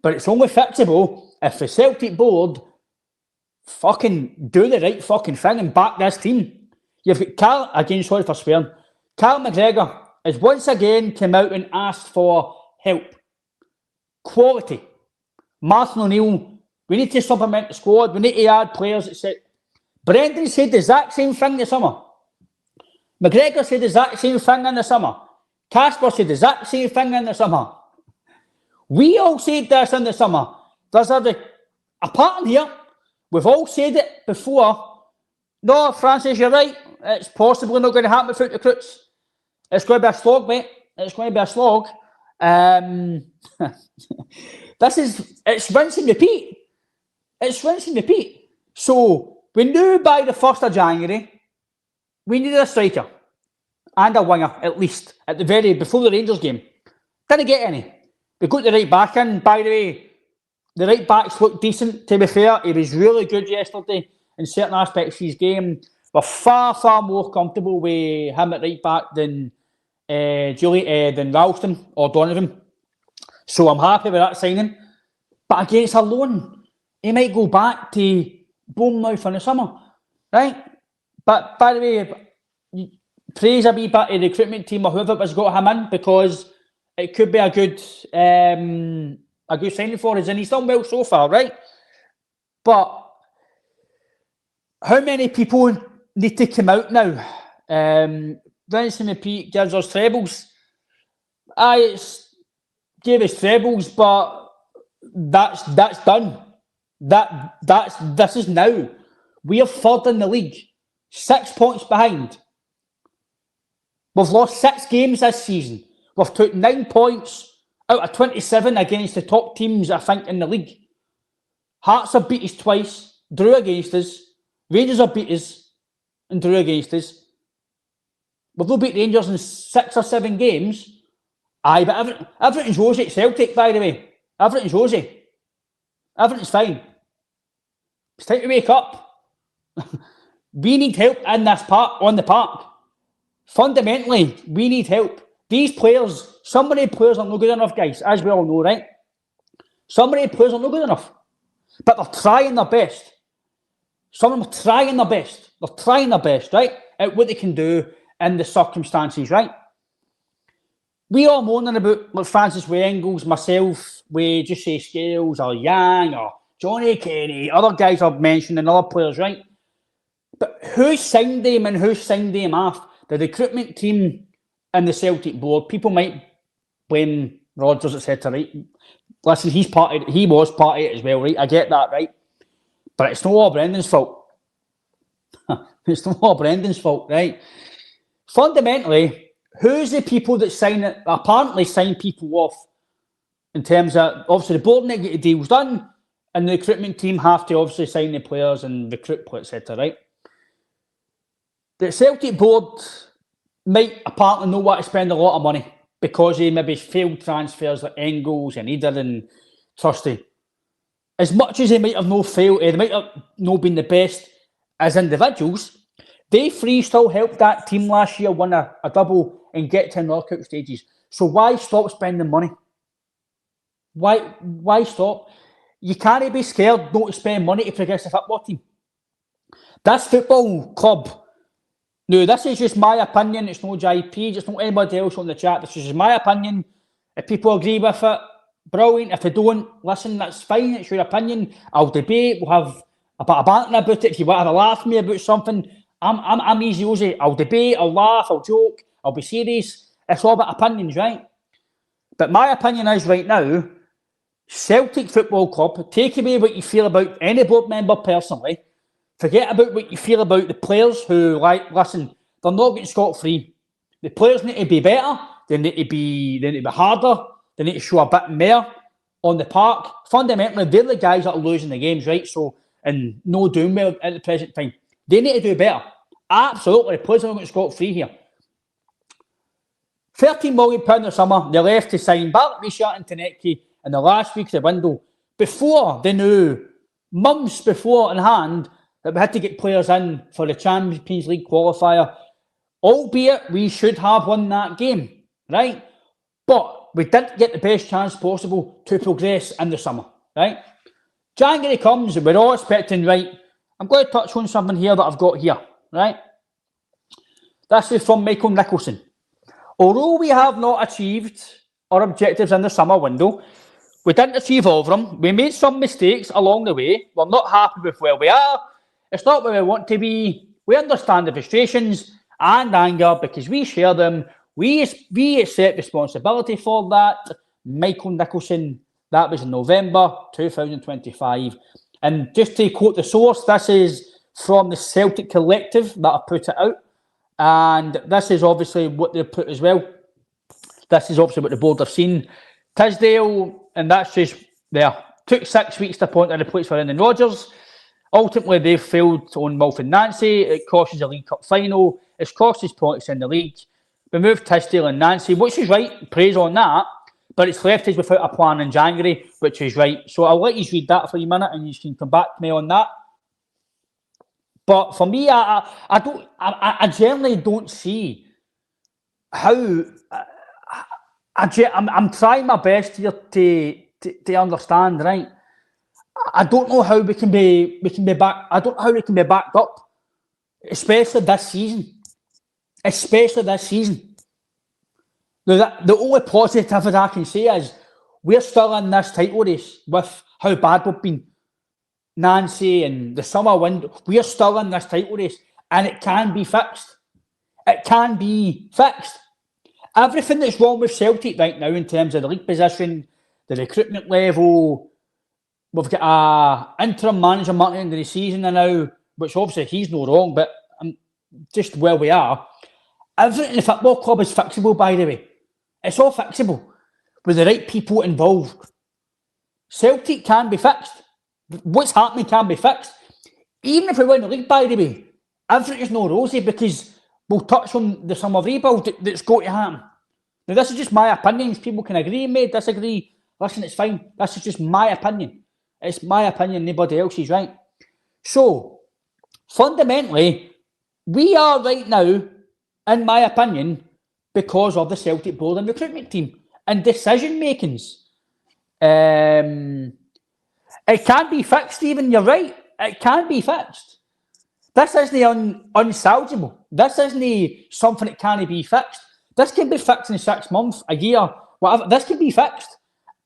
but it's only fixable if the Celtic board fucking do the right fucking thing and back this team. You've got Carl, again, sorry for swearing, Carl McGregor has once again come out and asked for help. Quality. Martin O'Neill, we need to supplement the squad, we need to add players, etc. Brendan said the exact same thing this summer. McGregor said the exact same thing in the summer. Casper said the exact same thing in the summer. We all said this in the summer. There's a pattern here. We've all said it before. No, Francis, you're right. It's possibly not going to happen without recruits. It's going to be a slog, mate. It's going to be a slog. It's rinse and repeat. It's rinse and repeat. So we knew by the 1st of January we needed a striker and a winger, at least, before the Rangers game. Didn't get any. We got the right back in. By the way, the right backs looked decent, to be fair. He was really good yesterday in certain aspects of his game. We're far, far more comfortable with him at right back than Ralston or Donovan. So I'm happy with that signing. But against a loan, he might go back to Bournemouth in the summer, right? But by the way, praise a wee bit of the recruitment team or whoever has got him in, because it could be a good signing for us, and he's done well so far, right? But how many people need to come out now? Rinse and repeat gives us trebles. Gave us trebles, but that's done. This is now. We are third in the league, 6 points behind. We've lost 6 games this season. We've took 9 points out of 27 against the top teams, I think, in the league. Hearts have beat us twice, drew against us. Rangers have beat us and drew against us. We've not beat Rangers in 6 or 7 games. Aye, but everything's rosy at Celtic, by the way. Everything's rosy. Everything's fine. It's time to wake up. We need help in this park, on the park. Fundamentally, we need help. These players, some of the players are not good enough, guys, as we all know, right? Some of the players are not good enough. But they're trying their best. Some of them are trying their best. They're trying their best, right? At what they can do in the circumstances, right? We are moaning about, like Francis with Engels, myself, we just say Scales or Yang or Johnny Kenny, other guys I've mentioned and other players, right? But who signed them and who signed them off? The recruitment team and the Celtic board. People might blame Rodgers, etc. Right? Listen, he was part of it as well, right? I get that, right? But it's not all Brendan's fault. It's not all Brendan's fault, right? Fundamentally, who's the people that apparently sign people off in terms of, obviously, the board need to get the deals done, and the recruitment team have to obviously sign the players and recruit, etc., right? The Celtic board might apparently know what to spend a lot of money because they maybe failed transfers like Engels and Eder and Trusty. as much as they might have no failed, they might have not been the best as individuals, they three still helped that team last year win a double and get to knockout stages. So why stop spending money? Why stop? You can't be scared not to spend money to progress the football team. This football club, no, this is just my opinion. It's no JP, it's not anybody else on the chat. This is just my opinion. If people agree with it, brilliant. If they don't, listen, that's fine. It's your opinion. I'll debate. We'll have a bit of banter about it. If you want to have a laugh at me about something, I'm easy, Ozzy. I'll debate, I'll laugh, I'll joke, I'll be serious. It's all about opinions, right? But my opinion is right now, Celtic Football Club, take away what you feel about any board member personally. Forget about what you feel about the players who, like, listen, they're not getting scot-free. The players need to be better. They need to be harder. They need to show a bit more on the park. Fundamentally, they're the guys that are losing the games, right? So, and no doing well at the present time. They need to do better. Absolutely. The players are not getting scot-free here. £13 million in the summer. They left to sign Bartlett, Richard and Tanecki in the last week of the window. Before they knew, months before in hand, that we had to get players in for the Champions League qualifier. Albeit we should have won that game, right? But we didn't get the best chance possible to progress in the summer, right? January comes and we're all expecting, right, I'm going to touch on something here that I've got here, right? This is from Michael Nicholson. Although we have not achieved our objectives in the summer window, we didn't achieve all of them. We made some mistakes along the way. We're not happy with where we are. It's not where we want to be. We understand the frustrations and anger because we share them. We accept responsibility for that. Michael Nicholson, that was in November 2025. And just to quote the source, this is from the Celtic Collective that I put it out. And this is obviously what they put as well. This is obviously what the board have seen. Tisdale, and that's just there. Took 6 weeks to appoint a replacement for Brendan Rodgers. Ultimately, they failed on Wolf and Nancy. It cost us a League Cup final. It's cost us points in the league. We moved Tisdale and Nancy, which is right. Praise on that. But it's left us without a plan in January, which is right. So I'll let you read that for a minute and you can come back to me on that. But for me, I generally don't see how. I'm trying my best here to understand, right? I don't know how we can be back. I don't know how we can be backed up, especially this season. Now, the only positive that I can say is we're still in this title race with how bad we've been. Nancy and the summer window, we are still in this title race and it can be fixed. It can be fixed. Everything that's wrong with Celtic right now in terms of the league position, the recruitment level, we've got an interim manager marking into the season now, which obviously he's no wrong, but just where we are. Everything in the football club is fixable, by the way. It's all fixable with the right people involved. Celtic can be fixed. What's happening can be fixed. Even if we win the league, by the way, everything is not rosy because we'll touch on the summer rebuild that's going to happen. Now, this is just my opinions. People can agree with me, disagree. Listen, it's fine. This is just my opinion. It's my opinion, nobody else's, right? So, fundamentally, we are right now, in my opinion, because of the Celtic board and recruitment team and decision makings. It can be fixed, Stephen. You're right. It can be fixed. This isn't unsalvageable. This isn't something that can't be fixed. This can be fixed in 6 months, a year, whatever. This can be fixed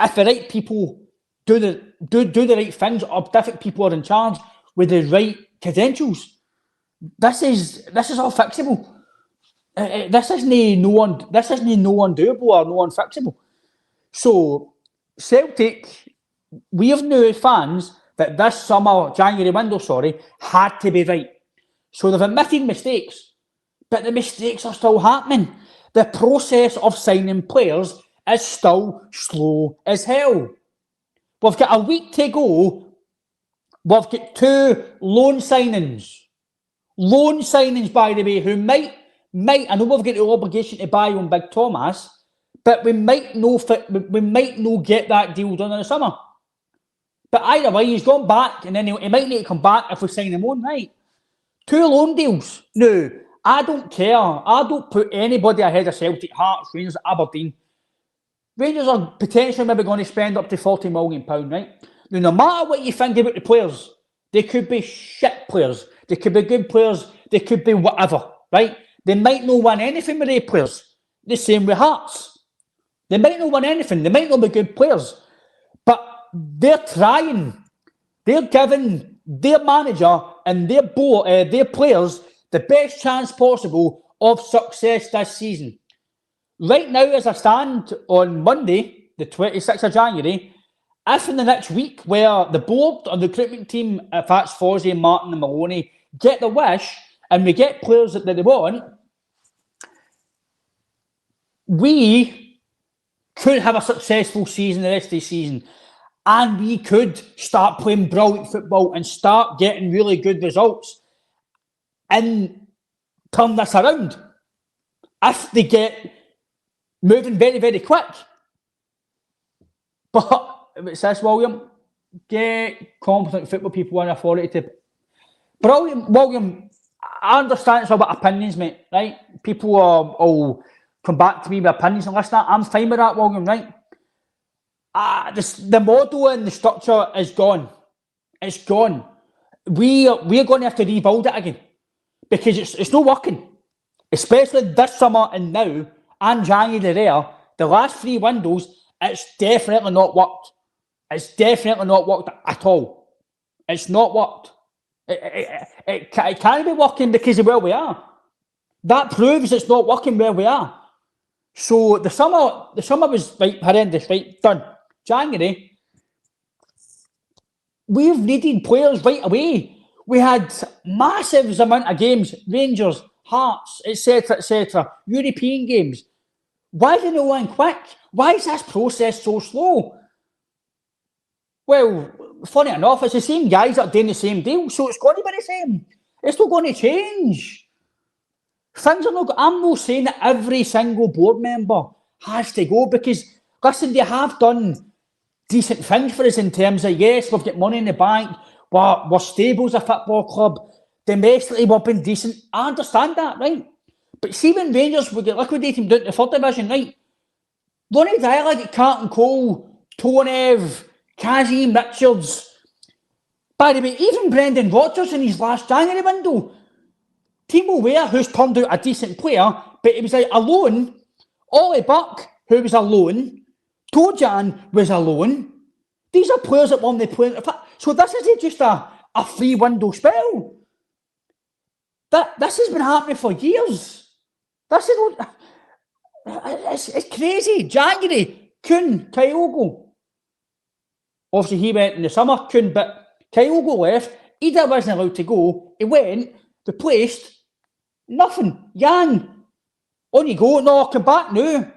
if the right people do the right things, or different people are in charge with the right credentials. This is all fixable. This isn't no undoable or no unfixable. So Celtic, we have new fans that this summer, January window, had to be right. So they've admitted mistakes, but the mistakes are still happening. The process of signing players is still slow as hell. We've got a week to go. We've got 2 loan signings. Loan signings, by the way, who might, I know we've got the obligation to buy on Big Thomas, but we might not get that deal done in the summer. But either way, he's gone back, and then he might need to come back if we sign him on, right? 2 loan deals. No, I don't care. I don't put anybody ahead of Celtic, Hearts, Rangers, Aberdeen. Rangers are potentially maybe going to spend up to £40 million, right? Now, no matter what you think about the players, they could be shit players. They could be good players. They could be whatever, right? They might not win anything with their players. The same with Hearts. They might not win anything. They might not be good players. But they're trying. They're giving their manager and their players the best chance possible of success this season. Right now, as I stand on Monday, the 26th of January, if in the next week where the board and the recruitment team, if that's Fozzie, Martin and Maloney, get the wish and we get players that they want, we could have a successful season the rest of the season. And we could start playing brilliant football and start getting really good results and turn this around. If they get moving very, very quick. But it says, William, get competent football people in authority to... Brilliant, William, I understand it's all about opinions, mate, right? People will come back to me with opinions and listen. I'm fine with that, William, right? The model and the structure is gone. It's gone. We're going to have to rebuild it again because it's not working. Especially this summer and now and January there, the last 3 windows, it's definitely not worked. It's definitely not worked at all. It's not worked. It can't be working because of where we are. That proves it's not working where we are. So the summer was right, horrendous, right? Done. January, we've needed players right away. We had massive amount of games, Rangers, Hearts, etc., European games. Why didn't it go in quick? Why is this process so slow? Well, funny enough, it's the same guys that are doing the same deal, so it's going to be the same. It's not going to change. Things are not. I'm not saying that every single board member has to go because, listen, they have done decent things for us in terms of, yes, we've got money in the bank, we're stable as a football club, domestically we've been decent. I understand that, right? But see when Rangers would get liquidated down to the 3rd division, right? Ronnie Dyer, Carlton Cole, Tonev, Kazim Richards. By the way, even Brendan Rodgers in his last January window. Timo Weir, who's turned out a decent player, but he was like a loan. Ollie Buck, who was a loan. Tojan was a loan. These are players that won the player. So this isn't just a 3-window spell. This has been happening for years. This is it's crazy. January, Kuhn, Kyogo. Obviously, he went in the summer, Kuhn, but Kyogo left. Ida wasn't allowed to go. He went, replaced, nothing. Jan, on you go. No, come back now.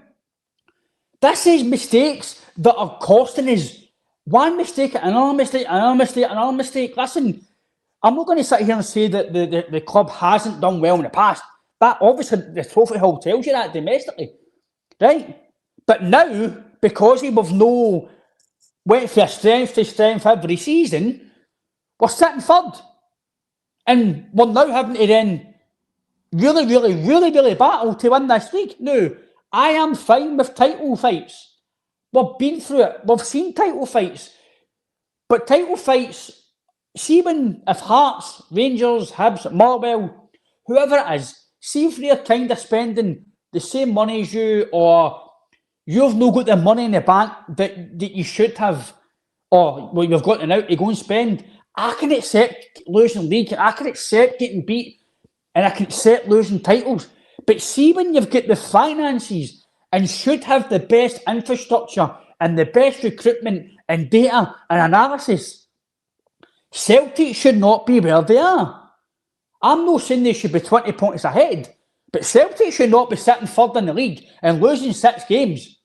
This is mistakes that are costing us. One mistake, another mistake, another mistake, another mistake. Listen, I'm not going to sit here and say that the club hasn't done well in the past. That obviously the Trophy Hall tells you that domestically, right? But now, because we've went from strength to strength every season, we're sitting 3rd. And we're now having to then really battle to win this league. Now, I am fine with title fights. We've been through it. We've seen title fights. But title fights, see when if Hearts, Rangers, Hibs, Marwell, whoever it is, see if they're kind of spending the same money as you, or you've not got the money in the bank that you should have, or well, you've got now to go and spend. I can accept losing league, I can accept getting beat, and I can accept losing titles. But see when you've got the finances and should have the best infrastructure and the best recruitment and data and analysis, Celtic should not be where they are. I'm not saying they should be 20 points ahead, but Celtic should not be sitting 3rd in the league and losing 6 games.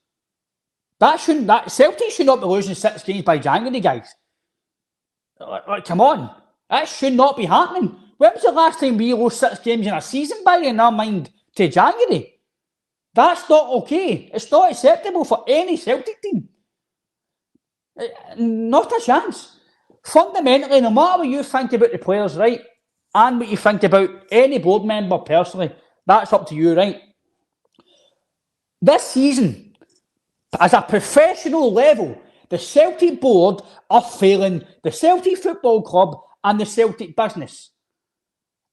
Celtic should not be losing 6 games by January, guys. Come on. That should not be happening. When was the last time we lost 6 games in a season by in our mind to January? That's not okay. It's not acceptable for any Celtic team. Not a chance. Fundamentally, no matter what you think about the players, right, and what you think about any board member personally, that's up to you, right? This season, as a professional level, the Celtic board are failing the Celtic Football Club and the Celtic business.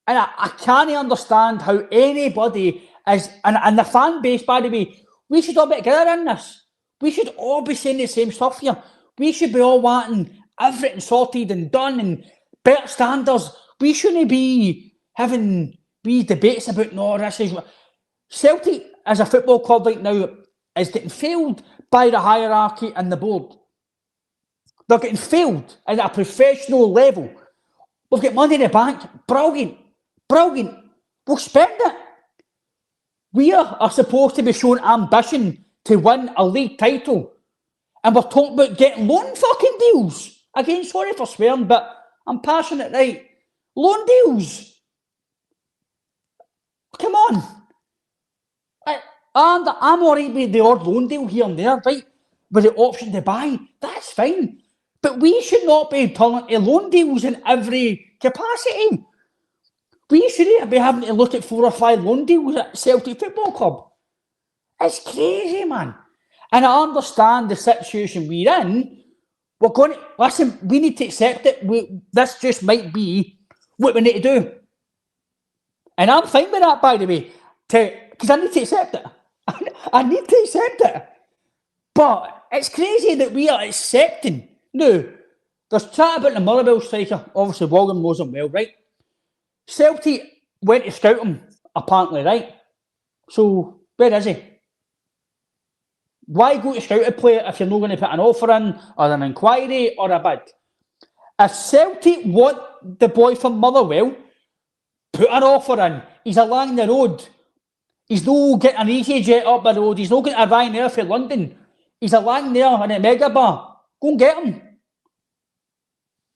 And I can't understand how anybody is, and the fan base, by the way, we should all be together in this. We should all be saying the same stuff here. We should be all wanting everything sorted and done and better standards. We shouldn't be having wee debates about, no, this is... Celtic, as a football club right now, is getting failed by the hierarchy and the board. They're getting failed at a professional level. We've got money in the bank. Brilliant. Brilliant. We'll spend it. We are supposed to be showing ambition to win a league title. And we're talking about getting loan fucking deals. Again, sorry for swearing, but I'm passionate, right? Loan deals. Come on. And I'm alright with the odd loan deal here and there, right? With the option to buy. That's fine. But we should not be turning to loan deals in every capacity. We shouldn't be having to look at 4 or 5 loan deals at Celtic Football Club. It's crazy, man. And I understand the situation we're in. We're going to... Listen, we need to accept it. This just might be what we need to do. And I'm fine with that, by the way. Because I need to accept it. I need to accept it. But it's crazy that we are accepting. Now, there's chat about the Motherwell striker. Obviously, William knows him well, right? Celtic went to scout him, apparently, right? So, where is he? Why go to scout a player if you're not going to put an offer in, or an inquiry, or a bid? If Celtic want the boy from Motherwell, put an offer in. He's along the road. He's no getting an easy jet up the road. He's no getting a Ryanair for London. He's along there in a mega bar. Go and get him.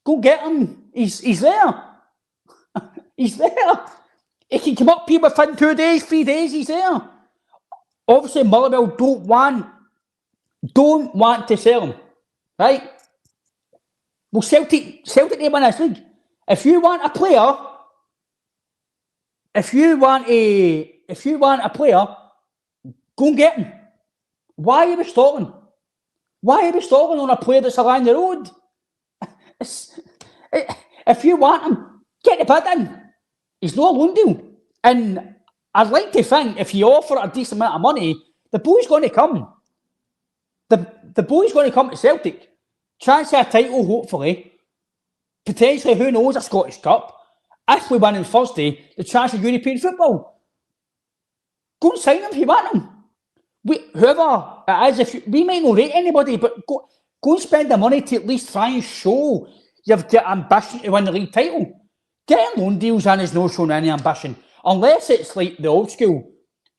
Go get him. He's there. He's there. He can come up here within 2 days, 3 days. He's there. Obviously, Motherwell don't want to sell him, right? Well, Celtic they win this league. If you want a player, go and get him. Why are we stalling? Why are we stalling on a player that's along the road? If you want him, get the bid in. He's no loan deal. And I'd like to think if you offer a decent amount of money, the boy's going to come. The boy's going to come to Celtic. Chance of a title, hopefully. Potentially, who knows, a Scottish Cup. If we win on Thursday, the chance of European football. Go and sign him if you want him. Whoever it is, we might not rate anybody, but go and spend the money to at least try and show you've got ambition to win the league title. Getting loan deals in is not showing any ambition. Unless it's like the old school,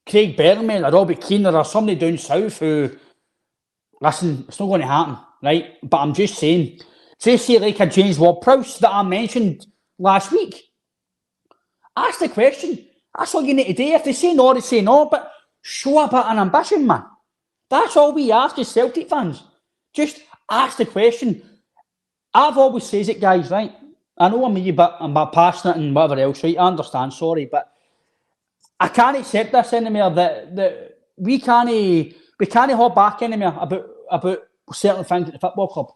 Craig Bellamy or Robbie Keane or somebody down south who, listen, it's not going to happen, right? But I'm just saying, say like a James Ward-Prowse that I mentioned last week. Ask the question. That's all you need to do. If they say no, they say no, but show a bit of ambition, man. That's all we ask as Celtic fans. Just ask the question. I've always says it, guys, right? I know I'm a bit passionate and whatever else, right? I understand, sorry, but I can't accept this anymore. That we can't hold back anymore about certain things at the football club.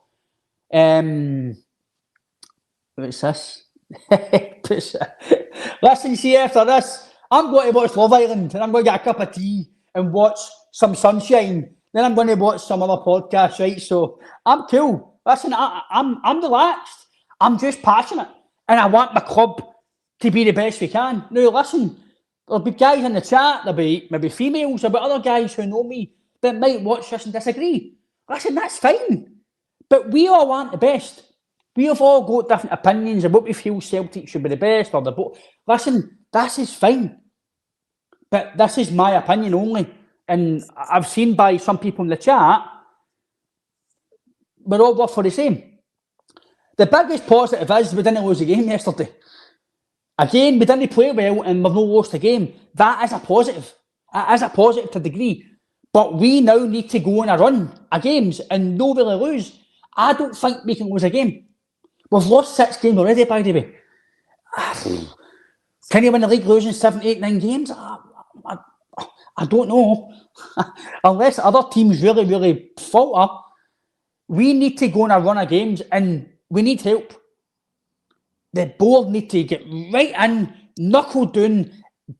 What's this? Listen, see, after this, I'm going to watch Love Island and I'm going to get a cup of tea and watch some sunshine. Then I'm going to watch some other podcasts, right? So I'm cool. Listen, I'm relaxed. I'm just passionate. And I want my club to be the best we can. Now, listen, there'll be guys in the chat, there'll be maybe females, there'll be other guys who know me that might watch this and disagree. Listen, that's fine. But we all want the best. We have all got different opinions of what we feel Celtic should be the best or the boat. Listen, this is fine. But this is my opinion only. And I've seen by some people in the chat, we're all worth for the same. The biggest positive is we didn't lose a game yesterday. Again, we didn't play well and we've not lost a game. That is a positive. It is a positive to a degree. But we now need to go on a run of games and not really lose. I don't think we can lose a game. We've lost 6 games already, by the way. Can you win the league losing 7, 8, 9 games? I don't know. Unless other teams really, really falter, we need to go on a run of games and we need help. The board need to get right in, knuckle down,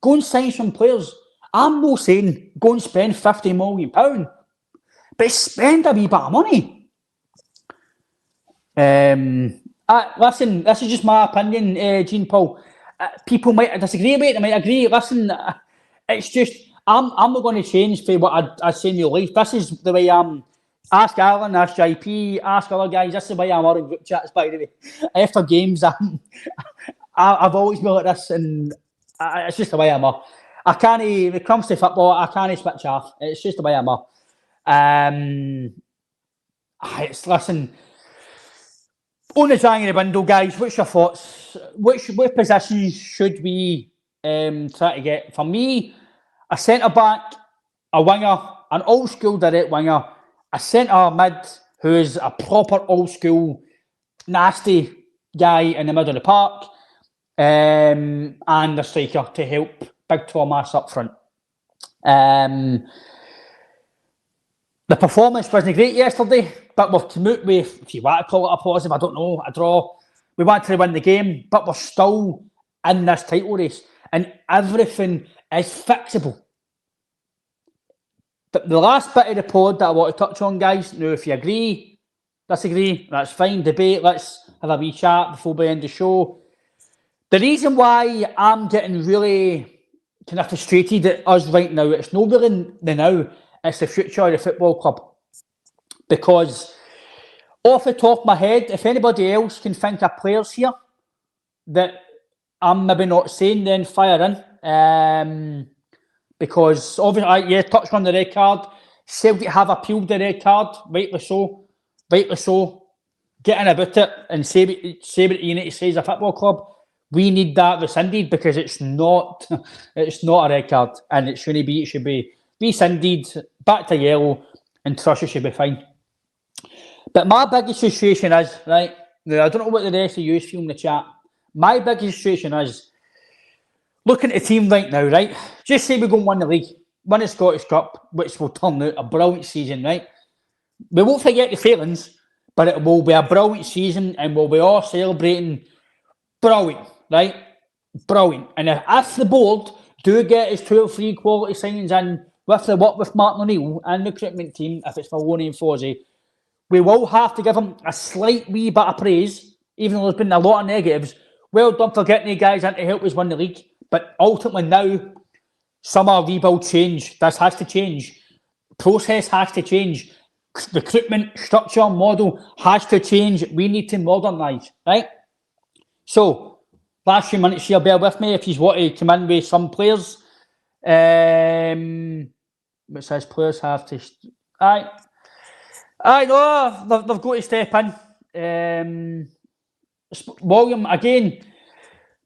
go and sign some players. I'm not saying go and spend £50 million, but spend a wee bit of money. Listen, this is just my opinion, Jean Paul. People might disagree with it, they might agree. Listen, it's just, I'm not going to change for what I say in real life. This is the way I'm. Ask Alan, ask JP, ask other guys. This is the way I'm in group chats, by the way. After games, I've always been like this, and it's just the way I'm. I can't, when it comes to football, I can't switch off. It's just the way I'm. Listen, on the January window, guys, what's your thoughts? Which positions should we try to get? For me, a centre-back, a winger, an old-school direct winger, a centre mid who is a proper old-school, nasty guy in the middle of the park, and a striker to help Big Thomas up front. The performance wasn't great yesterday, but we've come out with, if you want to call it a positive, I don't know, a draw. We wanted to win the game, but we're still in this title race, and everything is fixable. But the last bit of the pod that I want to touch on, guys, now if you agree, disagree, that's fine, debate, let's have a wee chat before we end the show. The reason why I'm getting really kind of frustrated at us right now, it's not really the now, it's the future of the football club. Because off the top of my head, if anybody else can think of players here that I'm maybe not saying, then fire in. Because obviously, touched on the red card. Celtic have appealed the red card, rightly so. Get in about it and say what you need to say as a football club. We need that rescinded because it's not a red card and it shouldn't be. It should be rescinded, back to yellow, and Trusher should be fine. But my biggest frustration is, right, now I don't know what the rest of you feel in the chat. My biggest frustration is looking at the team right now, right? Just say we go and win the league, win the Scottish Cup, which will turn out a brilliant season, right? We won't forget the failings, but it will be a brilliant season and we'll be all celebrating. Brilliant, right? Brilliant. And if the board do get his 2 or 3 quality signings in with the work with Martin O'Neill and the recruitment team, if it's Maloney and Fozzie, we will have to give him a slight wee bit of praise, even though there's been a lot of negatives. Well done for getting the guys in to help us win the league. But ultimately now, summer rebuild change. This has to change. Process has to change. Recruitment structure model has to change. We need to modernise, right? So, last few minutes here, bear with me if you want to come in with some players. Which says players have to... I know, they've got to step in. William, again,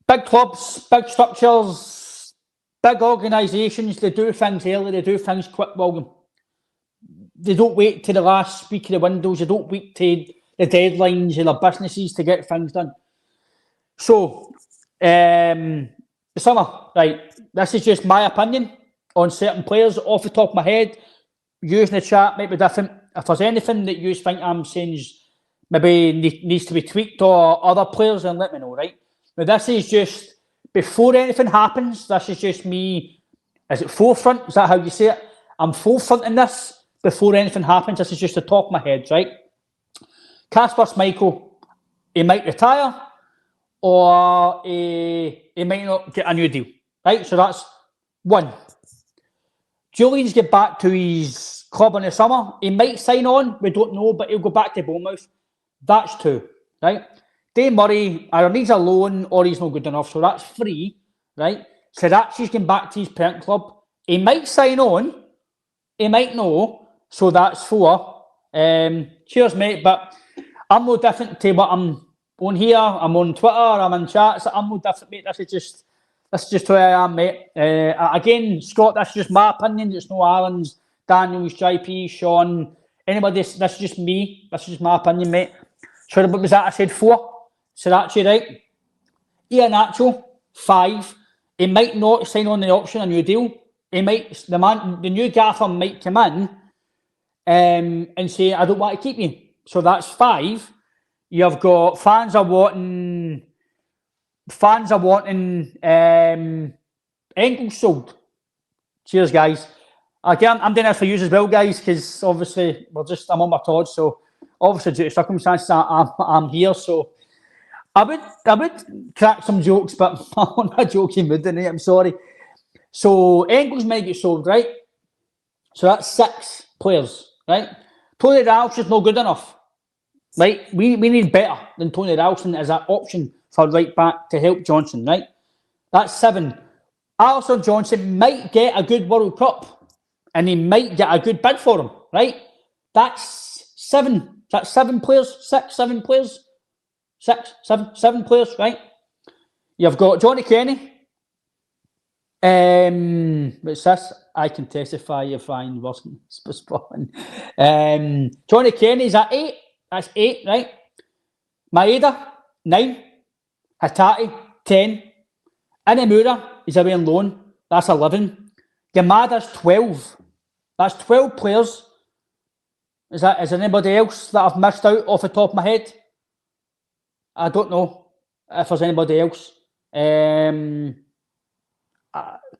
big clubs, big structures, big organisations, they do things early, they do things quick, William. They don't wait to the last week of the windows, they don't wait to the deadlines of their businesses to get things done. So, Summer, right, this is just my opinion on certain players off the top of my head. Using the chat might be different. If there's anything that you think I'm saying maybe needs to be tweaked or other players, then let me know, right? Now, this is just, before anything happens, this is just me, is it forefront? Is that how you say it? I'm forefronting this before anything happens. This is just the top of my head, right? Kasper Schmeichel, he might retire or he might not get a new deal, right? So that's one. Julian's get back to his club in the summer. He might sign on, we don't know, but he'll go back to Bournemouth. That's 2, right? Dave Murray either needs a loan or he's not good enough, so that's 3, right? Srirachi's going back to his parent club. He might sign on, he might know, so that's 4. Cheers, mate, but I'm no different to what I'm on here. I'm on Twitter, I'm in chats. I'm no different, mate. This is just who I am, mate. Again, Scott, that's just my opinion. It's no Alan's, Daniel's, JP, Sean, Anybody, this is just me. This is just my opinion, mate. So what was that? I said 4. Sriracha, right? Iheanacho, 5. He might not sign on the option, a new deal. He might, the new gaffer might come in and say, I don't want to keep you. So that's 5. You've got fans are wanting Engels sold. Cheers, guys. Again, I'm doing this for you as well, guys, because obviously I'm on my toes, so obviously due to circumstances I'm here, so I would crack some jokes, but I'm on a joking mood tonight, I'm sorry. So Engels might get sold, right? So that's 6 players, right? Tony Ralston's not good enough. Right, we need better than Tony Ralston as an option for right back to help Johnson, right? That's 7. Alisson Johnson might get a good World Cup and he might get a good bid for him, right? That's 7. That's 7 players, 6, 7 players, 6, 7, 7 players, right? You've got Johnny Kenny. What's this? I can testify if I wasn't spotting. Johnny Kenny's at 8. That's 8, right? Maeda, 9. Hatate, 10. Inamura is away on loan. That's 11. Yamada's 12. That's 12 players. Is there anybody else that I've missed out off the top of my head? I don't know if there's anybody else.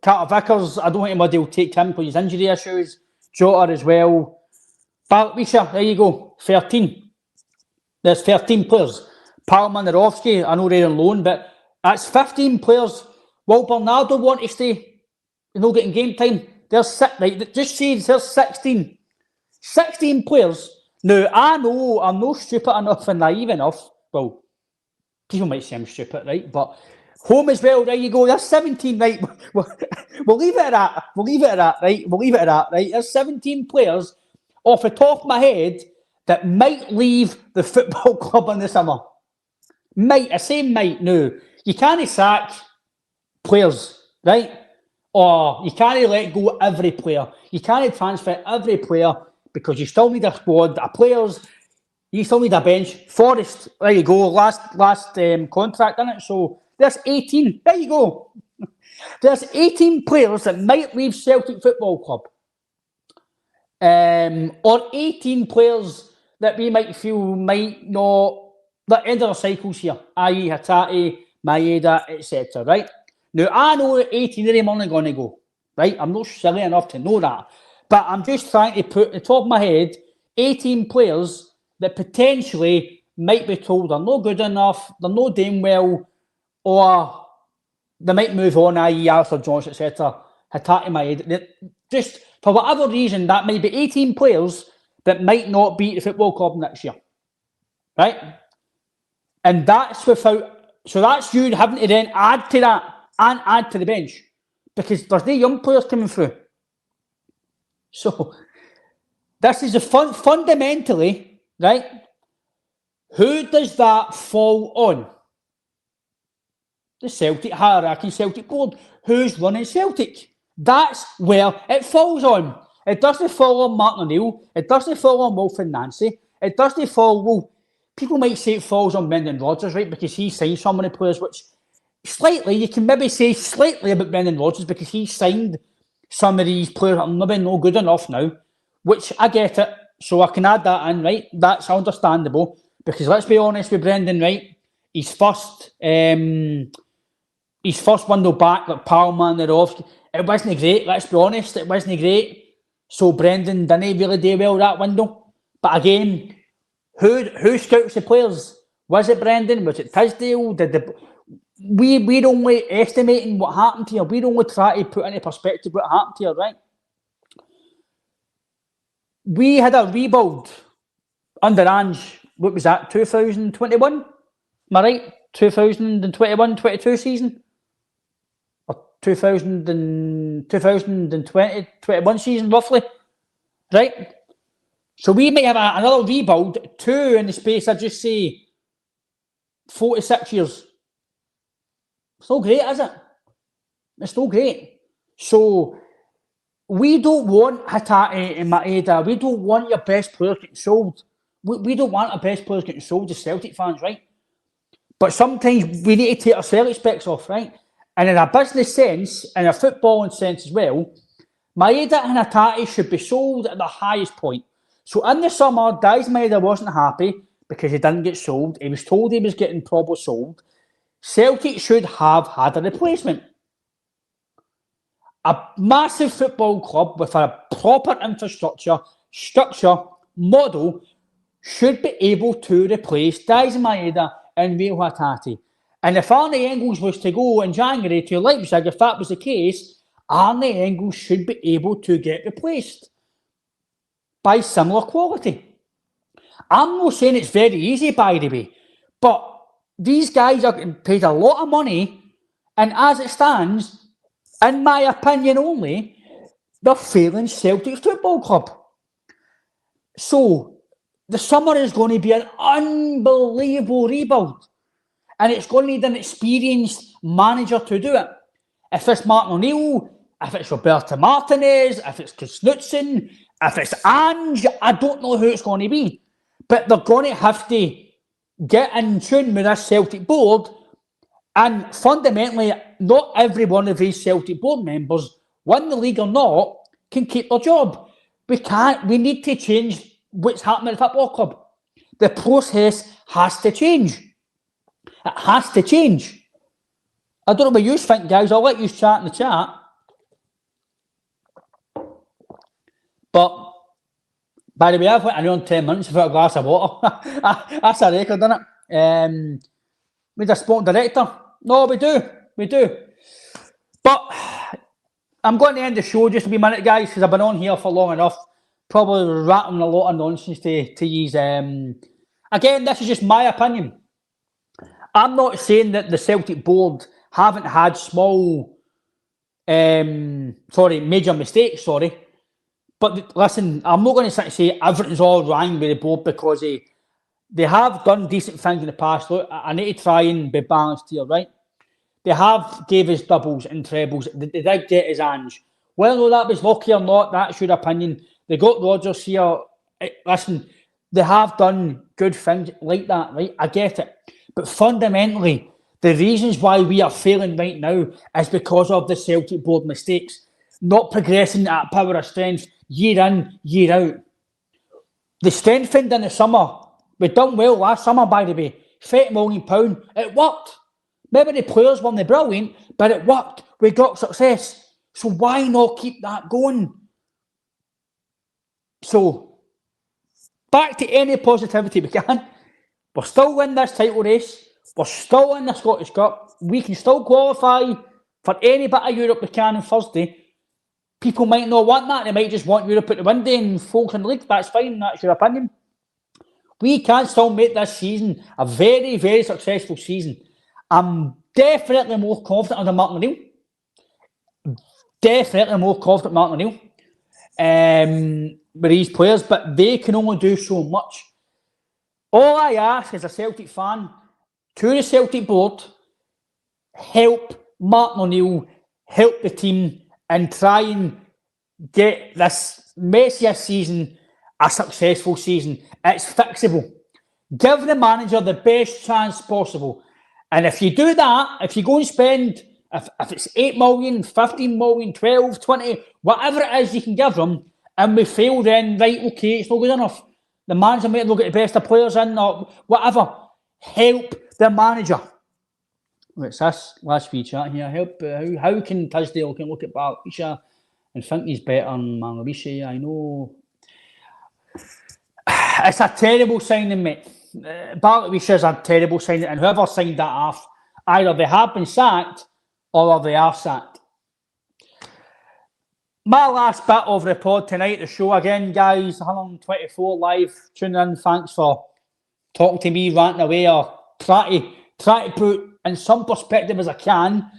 Carter Vickers, I don't think anybody will take him for his injury issues. Jota as well. Baltwisha, there you go, 13. There's 13 players. Palma Narovsky, I know they're on loan, but that's 15 players. Will Bernardo want to stay? He's not getting game time. There's right, just say there's 16. 16 players. Now, I know I'm not stupid enough and naive enough. Well, people might say I'm stupid, right? But home as well, there you go. There's 17, right? We'll leave it at that. We'll leave it at that, right? We'll leave it at that, right? There's 17 players off the top of my head that might leave the football club in the summer. Might. I say might. No. You can't sack players, right? Or you can't let go every player. You can't transfer every player because you still need a squad of players. You still need a bench. Forrest, there you go. Last contract, isn't it? So there's 18. There you go. There's 18 players that might leave Celtic Football Club. Or 18 players that we might feel might not the end of the cycles here, i.e. Hatate, Maeda, etc. Right? Now, I know that 18 of them aren't going to go. Right? I'm not silly enough to know that. But I'm just trying to put at the top of my head 18 players that potentially might be told they're not good enough, they're not doing well, or they might move on, i.e. Arthur Johnson, etc. Hatate, Maeda. Just for whatever reason, that might be 18 players that might not be at the football club next year. Right? And that's without, so that's you having to then add to that and add to the bench because there's no young players coming through. So this is fundamentally, right? Who does that fall on? The Celtic hierarchy, Celtic board. Who's running Celtic? That's where it falls on. It doesn't fall on Martin O'Neill. It doesn't fall on Wolf and Nancy. It doesn't fall, well, people might say it falls on Brendan Rodgers, right? Because he signed so many players, which slightly, you can maybe say slightly about Brendan Rodgers because he signed some of these players that are maybe not good enough now, which I get it. So I can add that in, right? That's understandable. Because let's be honest with Brendan, right? His first window back, like Palma and Narovsky, it wasn't great, let's be honest. It wasn't great. So Brendan didn't really do well that window. But again, who scouts the players? Was it Brendan? Was it Tisdale? We're only estimating what happened here. We're only trying to put into perspective what happened here, right? We had a rebuild under Ange, what was that, 2021? Am I right? 2021-22 season? Or 2020-21 season, roughly? Right? So we might have another rebuild, 2 in the space, I just say, 4 to 6 years. It's not great, is it? It's not great. So we don't want Hatate and Maeda. We don't want your best players getting sold. We don't want our best players getting sold to Celtic fans, right? But sometimes we need to take our Celtic specs off, right? And in a business sense, and a footballing sense as well, Maeda and Hatate should be sold at the highest point. So in the summer, Dias Maeda wasn't happy because he didn't get sold. He was told he was getting probably sold. Celtic should have had a replacement. A massive football club with a proper infrastructure, structure, model should be able to replace Dias Maeda and Rio Hatate. And if Arne Engels was to go in January to Leipzig, if that was the case, Arne Engels should be able to get replaced by similar quality. I'm not saying it's very easy, by the way, but these guys are getting paid a lot of money, and as it stands, in my opinion only, they're failing Celtic Football Club. So, the summer is going to be an unbelievable rebuild. And it's going to need an experienced manager to do it. If it's Martin O'Neill, if it's Roberto Martinez, if it's Knutson, if it's Ange, I don't know who it's going to be. But they're going to have to get in tune with this Celtic board. And fundamentally, not every one of these Celtic board members, win the league or not, can keep their job. We need to change what's happening at the football club. The process has to change. It has to change. I don't know what you think, guys. I'll let you chat in the chat. But, by the way, I've went around 10 minutes without a glass of water. That's a record, isn't it? We need a sport director. No, we do. But I'm going to end the show just a wee minute, guys, because I've been on here for long enough. Probably rattling a lot of nonsense to use. Again, this is just my opinion. I'm not saying that the Celtic board haven't had major mistakes, But listen, I'm not going to say everything's all wrong with the board because they have done decent things in the past. Look, I need to try and be balanced here, right? They have gave us doubles and trebles. They did get his Ange. Whether that was lucky or not, that's your opinion. They got Rodgers here. Listen, they have done good things like that, right? I get it. But fundamentally, the reasons why we are failing right now is because of the Celtic board mistakes. Not progressing at power of strength year in, year out. The strengthened in the summer. We done well last summer, by the way. £30 million. It worked. Maybe the players weren't brilliant, but it worked. We got success. So why not keep that going? So, back to any positivity we can. We're still in this title race. We're still in the Scottish Cup. We can still qualify for any bit of Europe we can on Thursday. People might not want that. They might just want Europe at the window and focus on the league. That's fine. That's your opinion. We can still make this season a very, very successful season. I'm definitely more confident under Martin O'Neill. Definitely more confident Martin O'Neill with these players, but they can only do so much. All I ask as a Celtic fan, to the Celtic board, help Martin O'Neill, help the team, and try and get this messier season a successful season. It's fixable. Give the manager the best chance possible. And if you do that, if you go and spend, if it's 8 million, 15 million, 12, 20, whatever it is you can give them, and we fail, then, right, okay, it's not good enough. The manager might look at the best of players in or whatever. Help the manager. What's this last wee chat here? Help. How can Tisdale can look at Barkshire and think he's better than Manrishi? I know. It's a terrible signing, mate. Barkshire is a terrible signing, and whoever signed that off, either they have been sacked or they are sacked. My last bit of the pod tonight, the show again, guys, 124 live. Tune in. Thanks for talking to me, ranting away, or try to put in some perspective as I can.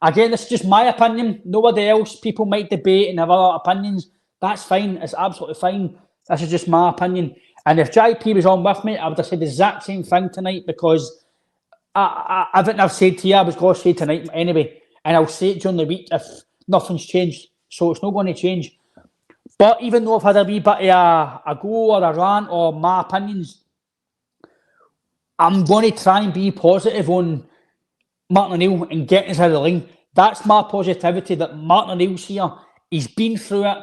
Again, this is just my opinion. Nobody else. People might debate and have other opinions. That's fine. It's absolutely fine. This is just my opinion. And if JP was on with me, I would have said the exact same thing tonight, because everything I've said to you, I was going to say tonight anyway. And I'll say it during the week if nothing's changed. So it's not going to change. But even though I've had a wee bit of a go or a rant or my opinions, I'm going to try and be positive on Martin O'Neill and getting us out of the line. That's my positivity, that Martin O'Neill's here. He's been through it.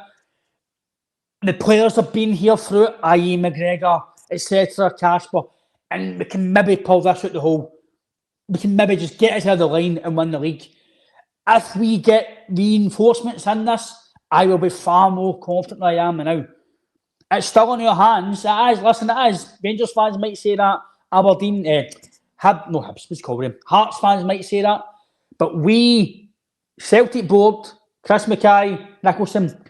The players have been here through it, i.e. Mcgregor, etc., Casper, and we can maybe pull this out the hole. We can maybe just get us out of the line and win the league. If we get reinforcements in this, I will be far more confident than I am now. It's still in your hands. It is. Listen, it is. Rangers fans might say that. Aberdeen, Hearts fans might say that. But we, Celtic board, Chris Mackay, Nicholson,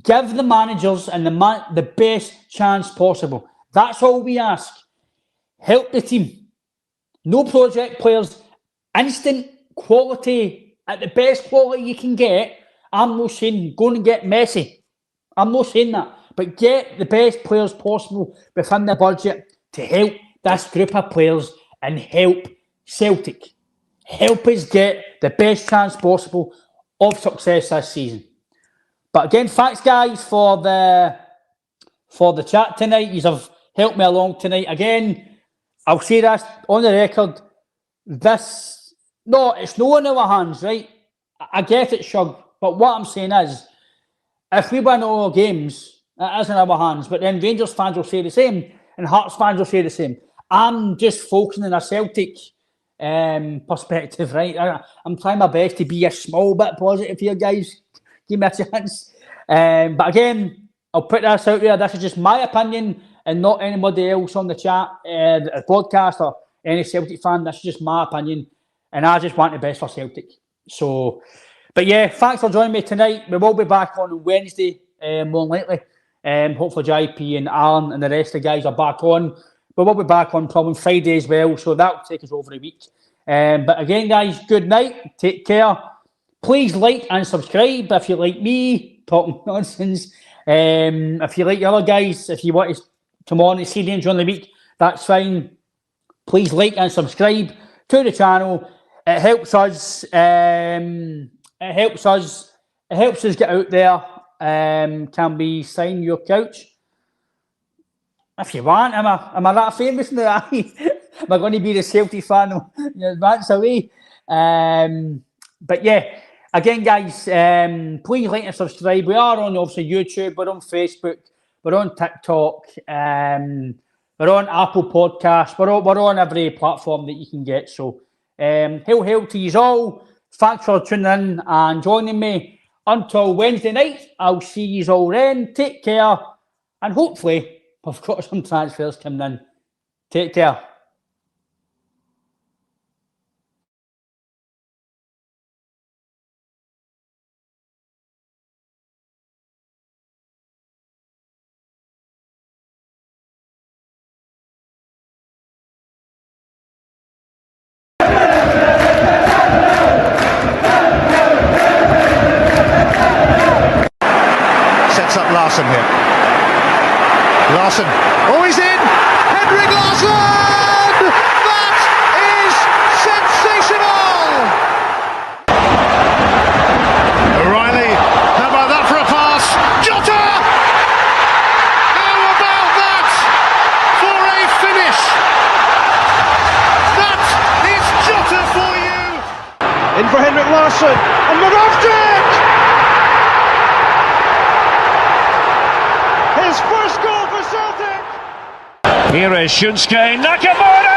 give the managers and the best chance possible. That's all we ask. Help the team. No project players. Instant quality at the best quality you can get. I'm not saying go and get Messi. I'm not saying that. But get the best players possible within the budget to help this group of players and help Celtic. Help us get the best chance possible of success this season. But again, thanks guys for the chat tonight. You have helped me along tonight. Again, I'll say this on the record. It's not in our hands, right? I get it, Shug. But what I'm saying is, if we win all our games, it is in our hands. But then Rangers fans will say the same, and Hearts fans will say the same. I'm just focusing on a Celtic perspective, right? I'm trying my best to be a small bit positive here, guys. Give me a chance. But again, I'll put this out there. This is just my opinion and not anybody else on the chat, the podcast, or any Celtic fan. This is just my opinion. And I just want the best for Celtic. So, but yeah, thanks for joining me tonight. We will be back on Wednesday, more likely. Hopefully JP and Alan and the rest of the guys are back on. But we'll be back on probably Friday as well. So that will take us over a week. But again, guys, good night. Take care. Please like and subscribe if you like me talking nonsense. If you like the other guys, if you want to come on and see them during the week, that's fine. Please like and subscribe to the channel. It helps us. It helps us get out there. Can we sign your couch? If you want, am I that famous now? Am I going to be the Celtic fan in advance away? But yeah, again, guys, please like and subscribe. We are on obviously YouTube, we're on Facebook, we're on TikTok, we're on Apple Podcasts, we're on every platform that you can get. So, hail to you all. Thanks for tuning in and joining me. Until Wednesday night, I'll see you all then. Take care, and hopefully we've got some transfers coming in. Take care. Sets up Larsson here. Larsson. Oh, he's in! Henrik Larsson! That is sensational! O'Reilly. How about that for a pass? Jota! How about that for a finish? That is Jota for you! In for Henrik Larsson. And Mcgregor! His first goal for Celtic! Here is Shunsuke Nakamura!